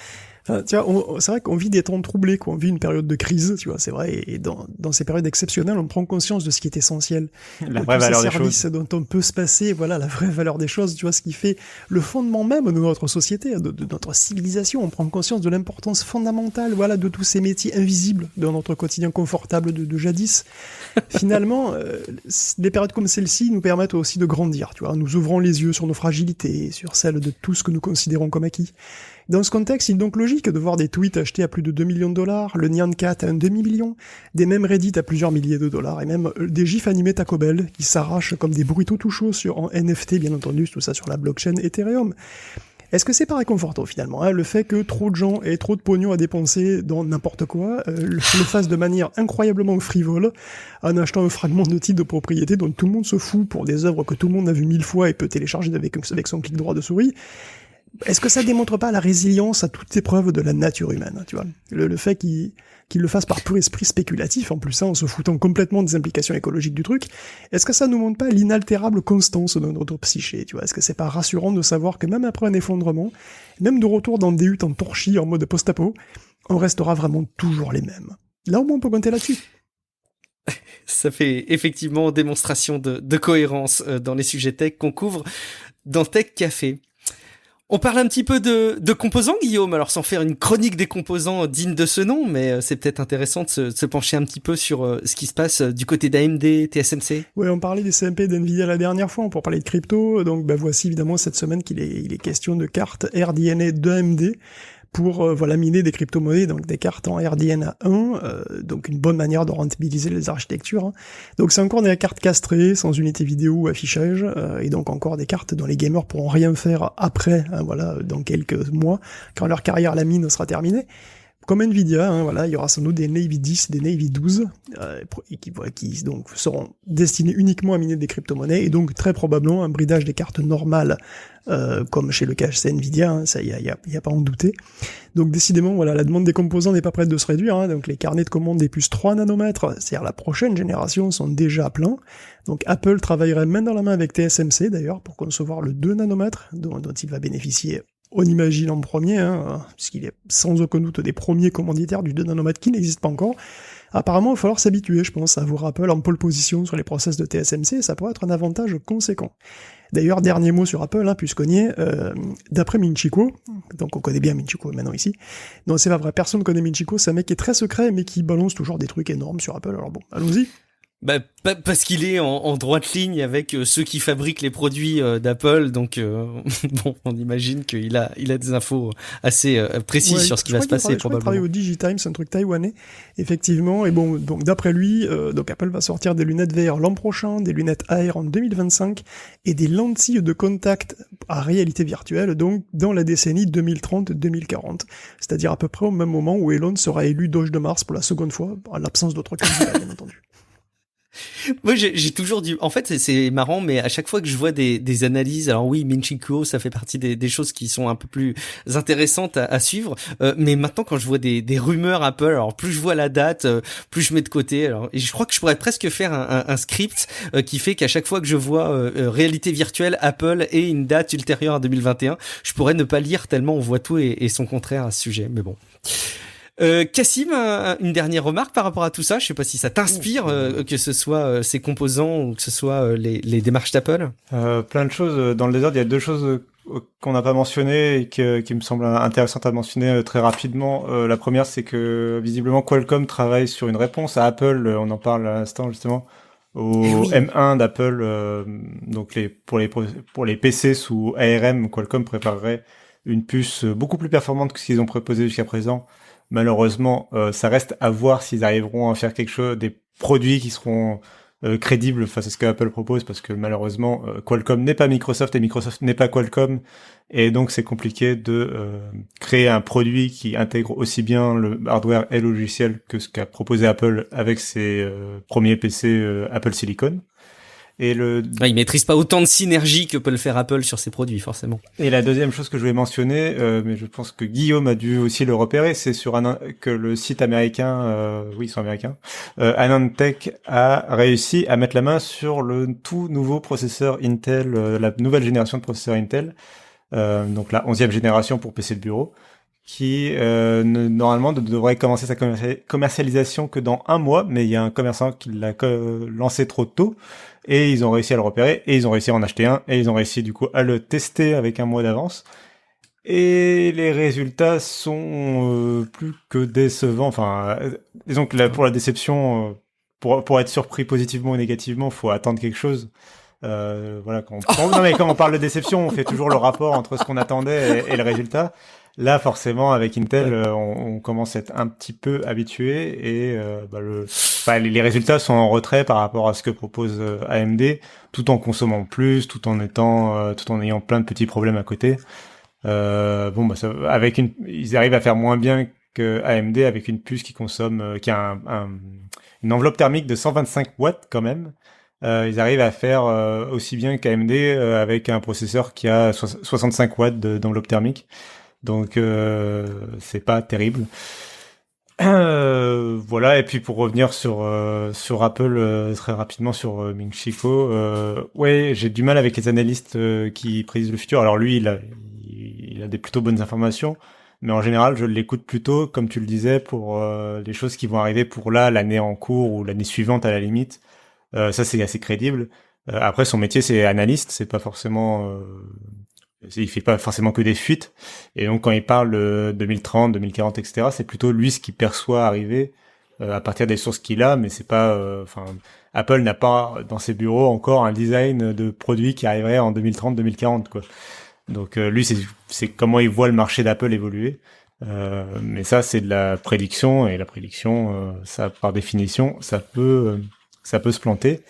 Enfin, tu vois, c'est vrai qu'on vit des temps troublés, qu'on vit une période de crise, tu vois, c'est vrai, et dans ces périodes exceptionnelles, on prend conscience de ce qui est essentiel. La vraie valeur des choses. Dont on peut se passer, voilà, la vraie valeur des choses, tu vois, ce qui fait le fondement même de notre société, de notre civilisation. On prend conscience de l'importance fondamentale, voilà, de tous ces métiers invisibles dans notre quotidien confortable de jadis. Finalement, des périodes comme celle-ci nous permettent aussi de grandir, tu vois, nous ouvrons les yeux sur nos fragilités, sur celles de tout ce que nous considérons comme acquis. Dans ce contexte, il est donc logique de voir des tweets achetés à plus de 2 millions de dollars, le Nyan Cat à un demi-million, des mêmes Reddit à plusieurs milliers de dollars, et même des gifs animés Taco Bell qui s'arrachent comme des burritos tout chauds en NFT, bien entendu, tout ça sur la blockchain Ethereum. Est-ce que c'est pas réconfortant finalement, le fait que trop de gens aient trop de pognon à dépenser dans n'importe quoi, le fassent de manière incroyablement frivole, en achetant un fragment de titre de propriété dont tout le monde se fout pour des œuvres que tout le monde a vues 1000 fois et peut télécharger avec son clic droit de souris? Est-ce que ça démontre pas la résilience à toute épreuve de la nature humaine, tu vois? Le fait qu'il le fasse par pur esprit spéculatif, en plus, en se foutant complètement des implications écologiques du truc, est-ce que ça nous montre pas l'inaltérable constance de notre psyché, tu vois? Est-ce que c'est pas rassurant de savoir que même après un effondrement, même de retour dans des huttes en torchis en mode post-apo, on restera vraiment toujours les mêmes? Là, au moins, on peut compter là-dessus. Ça fait effectivement démonstration de cohérence dans les sujets tech qu'on couvre dans Tech Café. On parle un petit peu de composants, Guillaume, alors sans faire une chronique des composants digne de ce nom, mais c'est peut-être intéressant de se pencher un petit peu sur ce qui se passe du côté d'AMD, TSMC. Oui, on parlait des CMP d'NVIDIA la dernière fois, pour parler de crypto, donc voici évidemment cette semaine qu'il est question de cartes RDNA d'AMD, pour miner des crypto-monnaies, donc des cartes en RDNA 1, donc une bonne manière de rentabiliser les architectures. Donc c'est encore des cartes castrées, sans unité vidéo ou affichage, et donc encore des cartes dont les gamers pourront rien faire après, dans quelques mois, quand leur carrière à la mine sera terminée. Comme Nvidia, il y aura sans doute des Navy 10, des Navy 12, qui donc seront destinés uniquement à miner des crypto-monnaies, et donc très probablement un bridage des cartes normales, comme chez le cas chez Nvidia, ça y a pas à en douter. Donc décidément, la demande des composants n'est pas prête de se réduire, donc les carnets de commandes des puces 3 nanomètres, c'est-à-dire la prochaine génération, sont déjà à plein. Donc Apple travaillerait main dans la main avec TSMC d'ailleurs, pour concevoir le 2 nanomètres, dont il va bénéficier, on imagine en premier, puisqu'il est sans aucun doute des premiers commanditaires du 2 nanomètres qui n'existe pas encore. Apparemment, il va falloir s'habituer, je pense, à voir Apple en pole position sur les process de TSMC, et ça pourrait être un avantage conséquent. D'ailleurs, dernier mot sur Apple, puisqu'on y est, d'après Minchiko, donc on connaît bien Minchiko maintenant ici, non c'est pas vrai, personne ne connaît Minchiko, c'est un mec qui est très secret, mais qui balance toujours des trucs énormes sur Apple, alors bon, allons-y. Parce qu'il est en droite ligne avec ceux qui fabriquent les produits d'Apple, donc on imagine qu'il a des infos assez précises sur ce qui va se passer probablement. Il travaille au Digitimes, c'est un truc taïwanais, effectivement, et bon, donc d'après lui, donc Apple va sortir des lunettes VR l'an prochain, des lunettes AR en 2025, et des lentilles de contact à réalité virtuelle, donc dans la décennie 2030-2040, c'est-à-dire à peu près au même moment où Elon sera élu Doge de Mars pour la seconde fois, en l'absence d'autres candidats, bien entendu. Moi, j'ai toujours en fait, c'est marrant, mais à chaque fois que je vois des analyses, alors oui, Minchiko, ça fait partie des choses qui sont un peu plus intéressantes à suivre, mais maintenant, quand je vois des rumeurs Apple, alors plus je vois la date, plus je mets de côté, alors, et je crois que je pourrais presque faire un script qui fait qu'à chaque fois que je vois réalité virtuelle, Apple et une date ultérieure à 2021, je pourrais ne pas lire tellement on voit tout et son contraire à ce sujet, mais bon. Cassim, une dernière remarque par rapport à tout ça. Je sais pas si ça t'inspire, que ce soit ces composants ou que ce soit les démarches d'Apple. Plein de choses. Dans le désordre, il y a deux choses qu'on n'a pas mentionnées et qui me semblent intéressantes à mentionner très rapidement. La première, c'est que visiblement Qualcomm travaille sur une réponse à Apple. On en parle à l'instant justement au M1 d'Apple. Donc pour les PC sous ARM, Qualcomm préparerait une puce beaucoup plus performante que ce qu'ils ont proposé jusqu'à présent. Malheureusement, ça reste à voir s'ils arriveront à faire quelque chose, des produits qui seront crédible face à ce que Apple propose, parce que malheureusement Qualcomm n'est pas Microsoft et Microsoft n'est pas Qualcomm, et donc c'est compliqué de créer un produit qui intègre aussi bien le hardware et le logiciel que ce qu'a proposé Apple avec ses premiers PC Apple Silicon. Et il maîtrise pas autant de synergie que peut le faire Apple sur ses produits, forcément. Et la deuxième chose que je voulais mentionner, mais je pense que Guillaume a dû aussi le repérer, c'est que le site américain, oui, ils sont américains, AnandTech a réussi à mettre la main sur le tout nouveau processeur Intel, la nouvelle génération de processeurs Intel, donc la 11e génération pour PC de bureau, qui normalement ne devrait commencer sa commercialisation que dans 1 mois, mais il y a un commerçant qui l'a lancé trop tôt, et ils ont réussi à le repérer, et ils ont réussi à en acheter un, et ils ont réussi du coup à le tester avec 1 mois d'avance. Et les résultats sont plus que décevants. Enfin, disons que pour la déception, pour être surpris positivement ou négativement, faut attendre quelque chose. Voilà, quand on parle de déception, on fait toujours le rapport entre ce qu'on attendait et le résultat. Là, forcément, avec Intel, on commence à être un petit peu habitué, et les résultats sont en retrait par rapport à ce que propose AMD, tout en consommant plus, tout en ayant plein de petits problèmes à côté. Ils arrivent à faire moins bien que AMD avec une puce qui consomme, qui a une enveloppe thermique de 125 watts quand même. Ils arrivent à faire aussi bien qu'AMD avec un processeur qui a 65 watts d'enveloppe thermique. Donc c'est pas terrible. Voilà, et puis pour revenir sur Apple très rapidement, sur Ming-Chi Kuo, ouais, j'ai du mal avec les analystes qui prédisent le futur. Alors lui, il a des plutôt bonnes informations, mais en général, je l'écoute plutôt, comme tu le disais, pour les choses qui vont arriver pour l'année en cours ou l'année suivante à la limite. Ça, c'est assez crédible. Après, son métier, c'est analyste, c'est pas forcément... il fait pas forcément que des fuites, et donc quand il parle de 2030, 2040, etc., c'est plutôt lui ce qu'il perçoit arriver à partir des sources qu'il a, mais c'est pas... Apple n'a pas dans ses bureaux encore un design de produit qui arriverait en 2030, 2040, quoi. Donc lui, c'est comment il voit le marché d'Apple évoluer. Mais ça, c'est de la prédiction, et la prédiction, ça, par définition, ça peut se planter.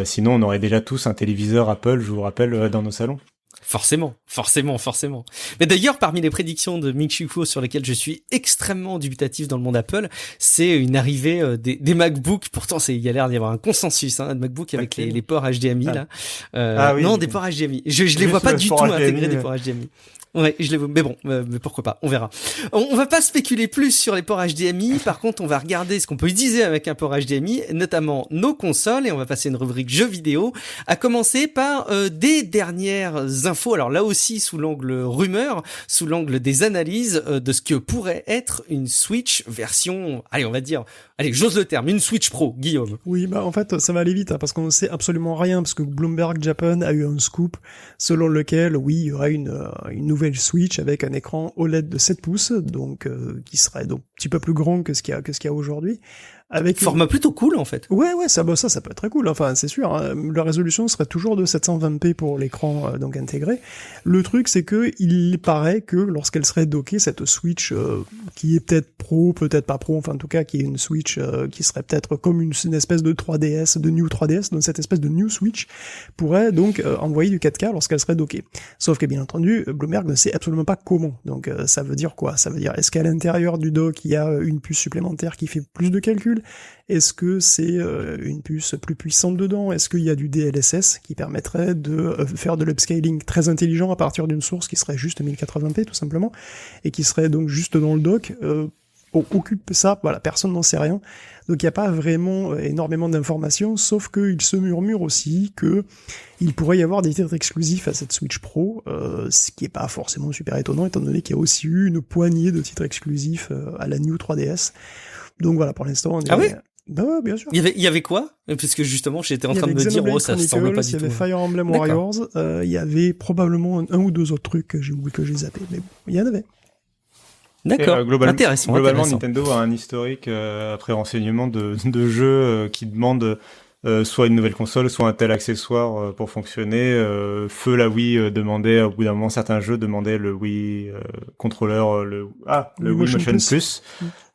Sinon, on aurait déjà tous un téléviseur Apple, je vous rappelle, dans nos salons. Forcément. Mais d'ailleurs, parmi les prédictions de Ming-Chi Kuo sur lesquelles je suis extrêmement dubitatif dans le monde Apple, c'est une arrivée des MacBooks. Pourtant, il y a l'air d'y avoir un consensus, de MacBook avec les ports HDMI, là. Oui, non, des ports HDMI. Je les vois pas du tout intégrer des ports HDMI. Ouais, je les vois, mais bon, mais pourquoi pas, on verra. On va pas spéculer plus sur les ports HDMI, par contre, on va regarder ce qu'on peut utiliser avec un port HDMI, notamment nos consoles, et on va passer une rubrique jeux vidéo, à commencer par des dernières infos, alors là aussi sous l'angle rumeur, sous l'angle des analyses de ce que pourrait être une Switch version, j'ose le terme, une Switch Pro, Guillaume. Oui, en fait, ça va aller vite, parce qu'on ne sait absolument rien, parce que Bloomberg Japan a eu un scoop selon lequel, oui, il y aura une nouvelle Switch avec un écran OLED de 7 pouces, donc qui serait donc un petit peu plus grand que ce qu'il y a aujourd'hui. Avec format plutôt cool en fait. Ouais, ça peut être très cool. Enfin, c'est sûr. La résolution serait toujours de 720p pour l'écran donc intégré. Le truc, c'est que il paraît que lorsqu'elle serait dockée, cette Switch qui est peut-être pro, peut-être pas pro, enfin en tout cas qui est une Switch qui serait peut-être comme une espèce de 3DS, de New 3DS, donc cette espèce de New Switch pourrait donc envoyer du 4K lorsqu'elle serait dockée. Sauf que bien entendu, Bloomberg ne sait absolument pas comment. Donc ça veut dire quoi ? Ça veut dire est-ce qu'à l'intérieur du dock il y a une puce supplémentaire qui fait plus de calculs ? Est-ce que c'est une puce plus puissante dedans ? Est-ce qu'il y a du DLSS qui permettrait de faire de l'upscaling très intelligent à partir d'une source qui serait juste 1080p tout simplement, et qui serait donc juste dans le dock occupe ça, voilà, personne n'en sait rien. Donc il n'y a pas vraiment énormément d'informations, sauf qu'il se murmure aussi que il pourrait y avoir des titres exclusifs à cette Switch Pro, ce qui est pas forcément super étonnant, étant donné qu'il y a aussi eu une poignée de titres exclusifs à la New 3DS. Donc voilà, pour l'instant, on est... Ah oui ? Bah ouais, bien sûr. Il y avait quoi ? Parce que justement, j'étais en train de me dire, ça semble pas du tout. Il y avait Fire Emblem Warriors, il y avait probablement un ou deux autres trucs que j'ai zappé, mais bon, il y en avait. D'accord, intéressant. Globalement, Nintendo a un historique, après renseignement, de jeux qui demandent soit une nouvelle console, soit un tel accessoire pour fonctionner. Feu la Wii demandait, au bout d'un moment, certains jeux demandaient le Wii contrôleur, le Wii Motion Plus.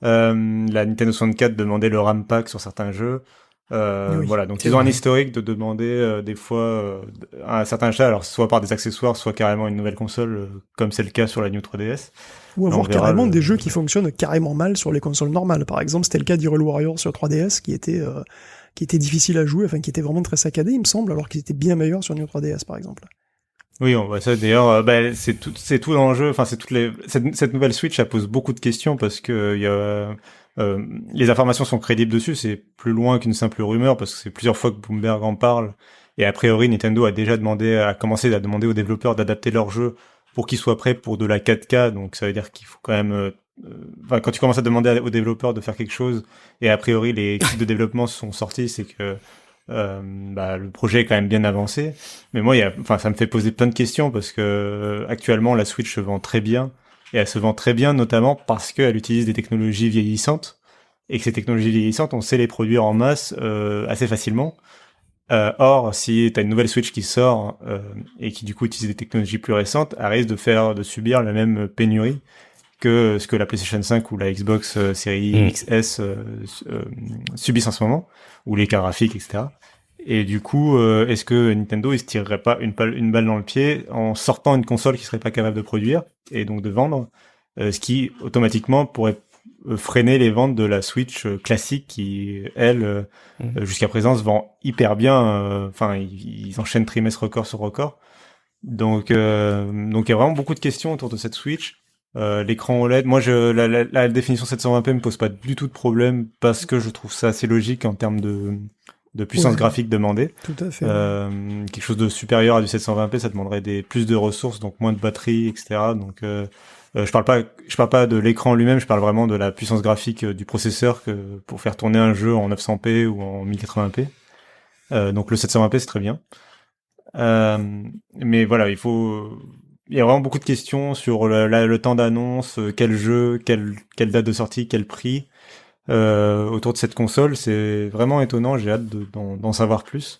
La Nintendo 64 demandait le RAM Pack sur certains jeux. Oui, voilà, donc ils ont un historique de demander des fois un certain achat, alors soit par des accessoires, soit carrément une nouvelle console, comme c'est le cas sur la New 3DS. Ou avoir carrément des jeux qui fonctionnent carrément mal sur les consoles normales. Par exemple, c'était le cas d'Hyrule Warriors sur 3DS, qui était difficile à jouer, enfin qui était vraiment très saccadé, il me semble, alors qu'il était bien meilleur sur New 3DS, par exemple. Oui, on voit ça. D'ailleurs, c'est tout l'enjeu. Enfin, cette nouvelle Switch, ça pose beaucoup de questions parce que les informations sont crédibles dessus. C'est plus loin qu'une simple rumeur parce que c'est plusieurs fois que Bloomberg en parle. Et a priori, Nintendo a commencé à demander aux développeurs d'adapter leur jeu pour qu'ils soient prêts pour de la 4K. Donc, ça veut dire qu'il faut quand même, quand tu commences à demander aux développeurs de faire quelque chose et a priori les équipes de développement sont sorties, c'est que le projet est quand même bien avancé, mais moi, ça me fait poser plein de questions parce que actuellement la Switch se vend très bien et elle se vend très bien notamment parce qu'elle utilise des technologies vieillissantes et que ces technologies vieillissantes, on sait les produire en masse assez facilement. Or, si t'as une nouvelle Switch qui sort et qui du coup utilise des technologies plus récentes, elle risque de subir la même pénurie que ce que la PlayStation 5 ou la Xbox série XS subissent en ce moment, ou les cartes graphiques, etc. Et du coup, est-ce que Nintendo il se tirerait pas une balle dans le pied en sortant une console qui serait pas capable de produire et donc de vendre, ce qui automatiquement pourrait freiner les ventes de la Switch classique qui, elle, jusqu'à présent se vend hyper bien. Enfin, ils enchaînent trimestre record sur record. Donc il y a vraiment beaucoup de questions autour de cette Switch. L'écran OLED, moi la définition 720p me pose pas du tout de problème parce que je trouve ça assez logique en termes de puissance graphique demandée. Tout à fait. Quelque chose de supérieur à du 720p, ça demanderait plus de ressources, donc moins de batterie, etc. Donc je parle pas de l'écran lui-même, je parle vraiment de la puissance graphique du processeur pour faire tourner un jeu en 900p ou en 1080p. Donc le 720p c'est très bien. Mais voilà, il y a vraiment beaucoup de questions sur le temps d'annonce, quel jeu, quelle date de sortie, quel prix autour de cette console. C'est vraiment étonnant, j'ai hâte d'en savoir plus.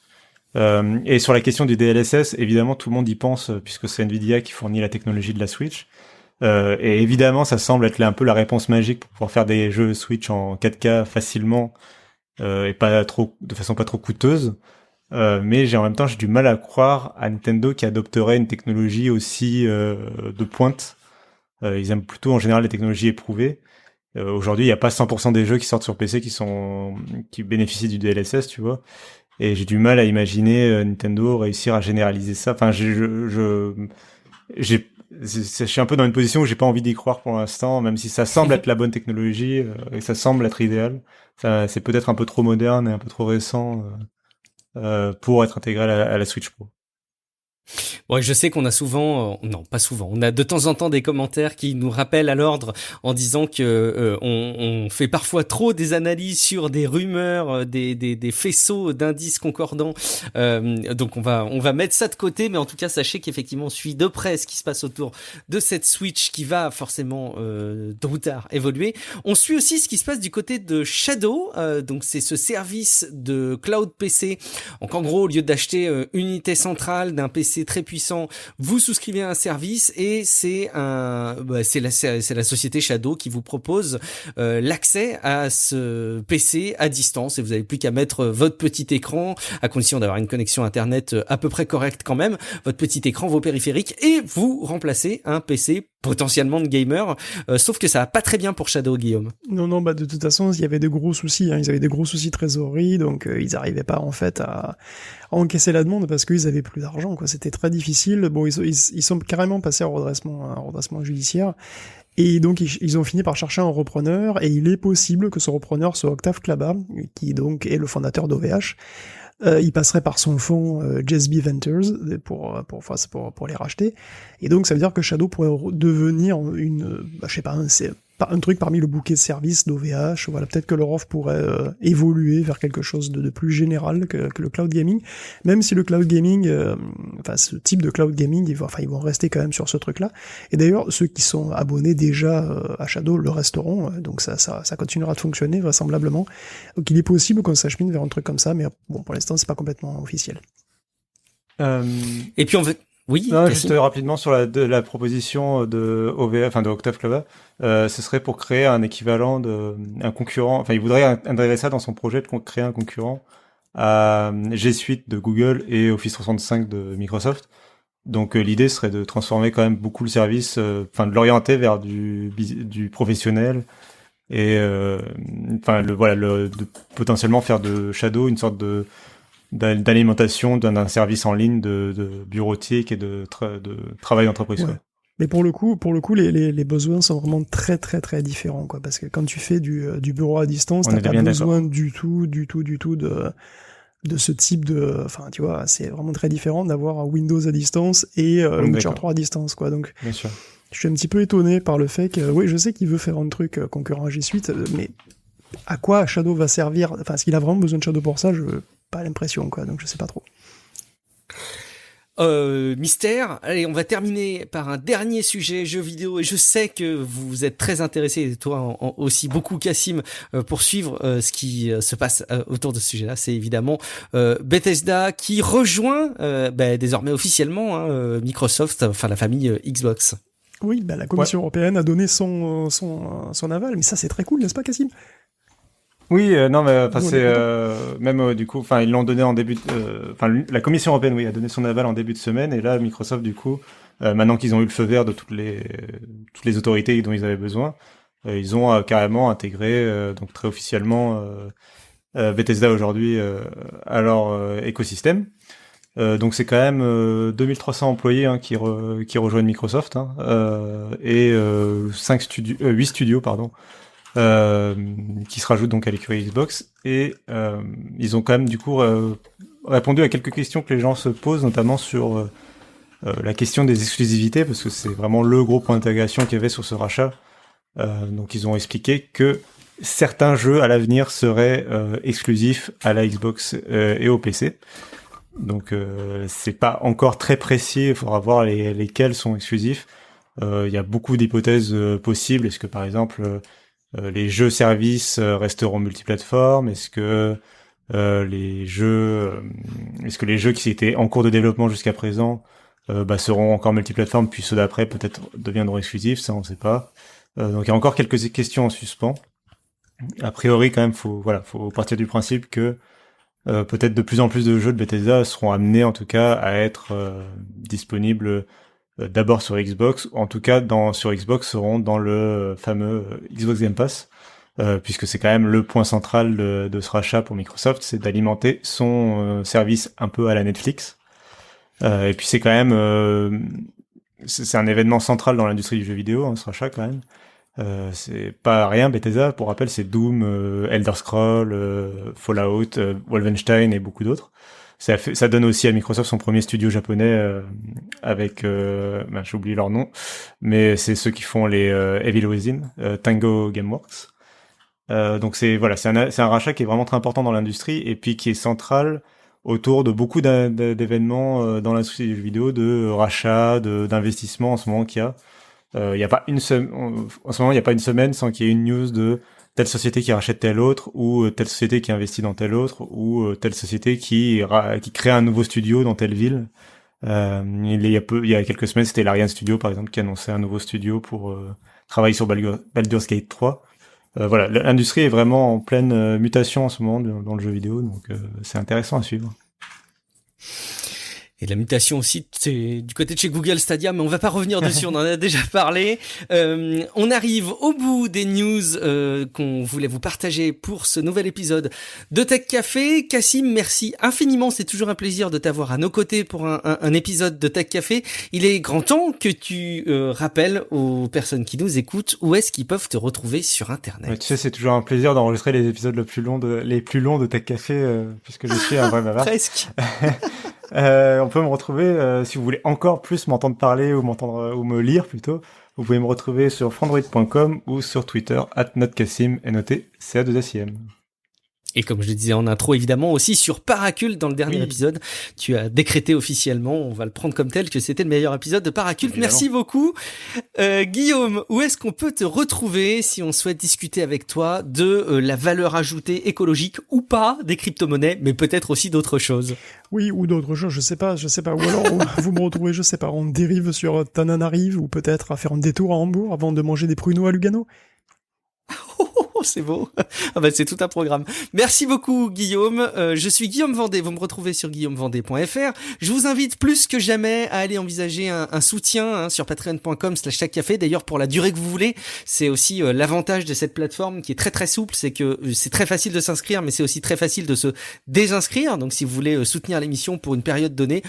Et sur la question du DLSS, évidemment, tout le monde y pense puisque c'est Nvidia qui fournit la technologie de la Switch. Et évidemment, ça semble être un peu la réponse magique pour pouvoir faire des jeux Switch en 4K facilement et de façon pas trop coûteuse. Mais en même temps, j'ai du mal à croire à Nintendo qui adopterait une technologie aussi de pointe. Ils aiment plutôt en général les technologies éprouvées. Aujourd'hui, il n'y a pas 100% des jeux qui sortent sur PC qui bénéficient du DLSS, tu vois. Et j'ai du mal à imaginer Nintendo réussir à généraliser ça. Enfin, je suis un peu dans une position où j'ai pas envie d'y croire pour l'instant, même si ça semble être la bonne technologie et ça semble être idéal. C'est peut-être un peu trop moderne et un peu trop récent. Pour être intégré à la Switch Pro. Bon, je sais qu'on a souvent, non pas souvent, on a de temps en temps des commentaires qui nous rappellent à l'ordre en disant que on fait parfois trop des analyses sur des rumeurs, des faisceaux d'indices concordants. Donc on va mettre ça de côté, mais en tout cas sachez qu'effectivement on suit de près ce qui se passe autour de cette Switch qui va forcément tôt ou tard évoluer. On suit aussi ce qui se passe du côté de Shadow, donc c'est ce service de cloud PC. Donc en gros, au lieu d'acheter une unité centrale d'un PC très puissant, vous souscrivez à un service et c'est la société Shadow qui vous propose l'accès à ce PC à distance et vous n'avez plus qu'à mettre votre petit écran, à condition d'avoir une connexion internet à peu près correcte quand même, votre petit écran, vos périphériques et vous remplacez un PC potentiellement de gamer, sauf que ça va pas très bien pour Shadow, Guillaume. Non, de toute façon, il y avait de gros soucis, ils avaient des gros soucis de trésorerie, donc ils arrivaient pas en fait à encaisser la demande parce qu'ils avaient plus d'argent, quoi. C'était très difficile. Bon, ils sont carrément passés en redressement judiciaire. Et donc ils ont fini par chercher un repreneur, et il est possible que ce repreneur soit Octave Klaba, qui donc est le fondateur d'OVH. Il passerait par son fonds JSB Ventures pour les racheter. Et donc ça veut dire que Shadow pourrait devenir un truc parmi le bouquet de services d'OVH. Voilà, peut-être que leur offre pourrait évoluer vers quelque chose de plus général que le cloud gaming. Même si le cloud gaming, ce type de cloud gaming, ils vont rester quand même sur ce truc-là. Et d'ailleurs, ceux qui sont abonnés déjà à Shadow le resteront. Donc ça continuera de fonctionner vraisemblablement. Donc il est possible qu'on s'achemine vers un truc comme ça, mais bon, pour l'instant, c'est pas complètement officiel. Et puis Oui. Non, juste rapidement sur la proposition de OVH, enfin de Octave Klova, ce serait pour créer un équivalent un concurrent. Enfin, il voudrait intégrer ça dans son projet de créer un concurrent à G Suite de Google et Office 365 de Microsoft. Donc l'idée serait de transformer quand même beaucoup le service, de l'orienter vers du professionnel et de potentiellement faire de Shadow une sorte d'alimentation d'un service en ligne de bureautique et de travail d'entreprise. Ouais. Mais pour le coup, les besoins sont vraiment très très très différents, quoi. Parce que quand tu fais du bureau à distance, t'as pas besoin du tout de ce type de, enfin, tu vois, c'est vraiment très différent d'avoir un Windows à distance et Witcher 3 à distance, quoi. Donc, bien sûr. Je suis un petit peu étonné par le fait que, oui, je sais qu'il veut faire un truc concurrent à G Suite, mais à quoi Shadow va servir? Enfin, est-ce qu'il a vraiment besoin de Shadow pour ça? Je pas l'impression, quoi. Donc, je sais pas trop. Mystère. Allez, on va terminer par un dernier sujet, jeux vidéo, et je sais que vous êtes très intéressé, toi aussi beaucoup, Cassim, pour suivre ce qui se passe autour de ce sujet-là. C'est évidemment Bethesda qui rejoint désormais officiellement Microsoft, enfin la famille Xbox. Oui, la Commission européenne a donné son aval, mais ça c'est très cool, n'est-ce pas, Cassim? Oui, non, mais c'est même du coup, enfin ils l'ont donné en début, la Commission européenne, oui, a donné son aval en début de semaine, et là Microsoft, du coup, maintenant qu'ils ont eu le feu vert de toutes les autorités dont ils avaient besoin, ils ont carrément intégré, donc très officiellement, Bethesda aujourd'hui à leur écosystème. Donc c'est quand même 2300 employés qui rejoignent Microsoft, et 8 studios, pardon. Qui se rajoutent donc à l'écurie Xbox, et ils ont quand même du coup répondu à quelques questions que les gens se posent, notamment sur la question des exclusivités, parce que c'est vraiment le gros point d'intégration qu'il y avait sur ce rachat. Donc ils ont expliqué que certains jeux à l'avenir seraient exclusifs à la Xbox et au PC. Donc c'est pas encore très précis, il faudra voir lesquels sont exclusifs. Il y a beaucoup d'hypothèses possibles. Est-ce que par exemple les jeux services resteront multiplateformes? Est-ce que les jeux qui étaient en cours de développement jusqu'à présent seront encore multiplateformes, puis ceux d'après peut-être deviendront exclusifs? Ça, on sait pas. Donc il y a encore quelques questions en suspens. A priori, quand même, faut partir du principe que peut-être de plus en plus de jeux de Bethesda seront amenés, en tout cas, à être disponibles d'abord sur Xbox, ou en tout cas sur Xbox seront dans le fameux Xbox Game Pass, puisque c'est quand même le point central de ce rachat pour Microsoft, c'est d'alimenter son service un peu à la Netflix. Et puis c'est quand même c'est un événement central dans l'industrie du jeu vidéo, ce rachat quand même. C'est pas rien. Bethesda, pour rappel, c'est Doom, Elder Scrolls, Fallout, Wolfenstein et beaucoup d'autres. Ça donne aussi à Microsoft son premier studio japonais avec, j'ai oublié leur nom, mais c'est ceux qui font les Evil Within, Tango Gameworks. Donc c'est un rachat qui est vraiment très important dans l'industrie, et puis qui est central autour de beaucoup d'événements dans l'industrie du jeu vidéo, de rachats, d'investissements en ce moment qu'il y a. Il y a pas en ce moment il y a pas une semaine sans qu'il y ait une news de telle société qui rachète telle autre, ou telle société qui investit dans telle autre, ou telle société qui crée un nouveau studio dans telle ville. Il y a quelques semaines, c'était l'Ariane Studio par exemple qui annonçait un nouveau studio pour travailler sur Baldur's Gate 3. L'industrie est vraiment en pleine mutation en ce moment dans le jeu vidéo, donc c'est intéressant à suivre. Et la mutation aussi, c'est du côté de chez Google Stadia, mais on va pas revenir dessus, on en a déjà parlé. On arrive au bout des news qu'on voulait vous partager pour ce nouvel épisode de Tech Café. Cassim, merci infiniment, c'est toujours un plaisir de t'avoir à nos côtés pour un épisode de Tech Café. Il est grand temps que tu rappelles aux personnes qui nous écoutent où est-ce qu'ils peuvent te retrouver sur Internet. Ouais, tu sais, c'est toujours un plaisir d'enregistrer les épisodes les plus longs de Tech Café, puisque je suis un vrai bavard. Presque. On peut me retrouver, si vous voulez encore plus m'entendre parler ou me lire plutôt, vous pouvez me retrouver sur frandroid.com ou sur Twitter @notcassim, NOT CA2SIM. Et comme je le disais en intro, évidemment aussi sur Paraculte dans le dernier épisode, tu as décrété officiellement, on va le prendre comme tel, que c'était le meilleur épisode de Paraculte. Merci beaucoup. Guillaume, où est-ce qu'on peut te retrouver si on souhaite discuter avec toi de la valeur ajoutée écologique ou pas des crypto-monnaies, mais peut-être aussi d'autres choses? Oui, ou d'autres choses, je sais pas. Ou alors, vous me retrouvez, je sais pas, on dérive sur Tananarive, ou peut-être à faire un détour à Hambourg avant de manger des pruneaux à Lugano. Oh, c'est beau. Ah bah, c'est tout un programme. Merci beaucoup, Guillaume. Je suis Guillaume Vendée. Vous me retrouvez sur guillaumevendée.fr. Je vous invite plus que jamais à aller envisager un soutien sur patreon.com/TechCafé. D'ailleurs, pour la durée que vous voulez, c'est aussi l'avantage de cette plateforme qui est très très souple. C'est que c'est très facile de s'inscrire, mais c'est aussi très facile de se désinscrire. Donc, si vous voulez soutenir l'émission pour une période donnée,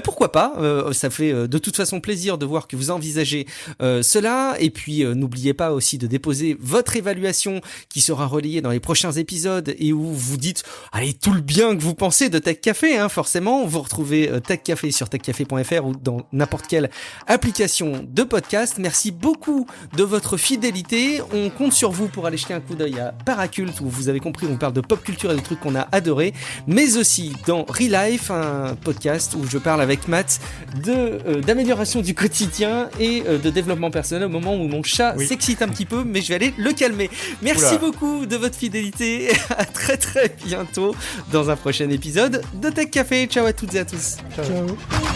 pourquoi pas. Ça fait de toute façon plaisir de voir que vous envisagez cela. Et puis, n'oubliez pas aussi de déposer votre évaluation qui sera relayée dans les prochains épisodes et où vous dites allez tout le bien que vous pensez de Tech Café, forcément vous retrouvez Tech Café sur techcafé.fr ou dans n'importe quelle application de podcast. Merci beaucoup de votre fidélité, on compte sur vous pour aller jeter un coup d'œil à Paraculte où vous avez compris on parle de pop culture et de trucs qu'on a adoré, mais aussi dans Relife, un podcast où je parle avec Matt d'amélioration du quotidien et de développement personnel au moment où mon chat s'excite un petit peu, mais je vais aller le calmer. Merci beaucoup de votre fidélité. À très très bientôt dans un prochain épisode de Tech Café. Ciao à toutes et à tous. Ciao.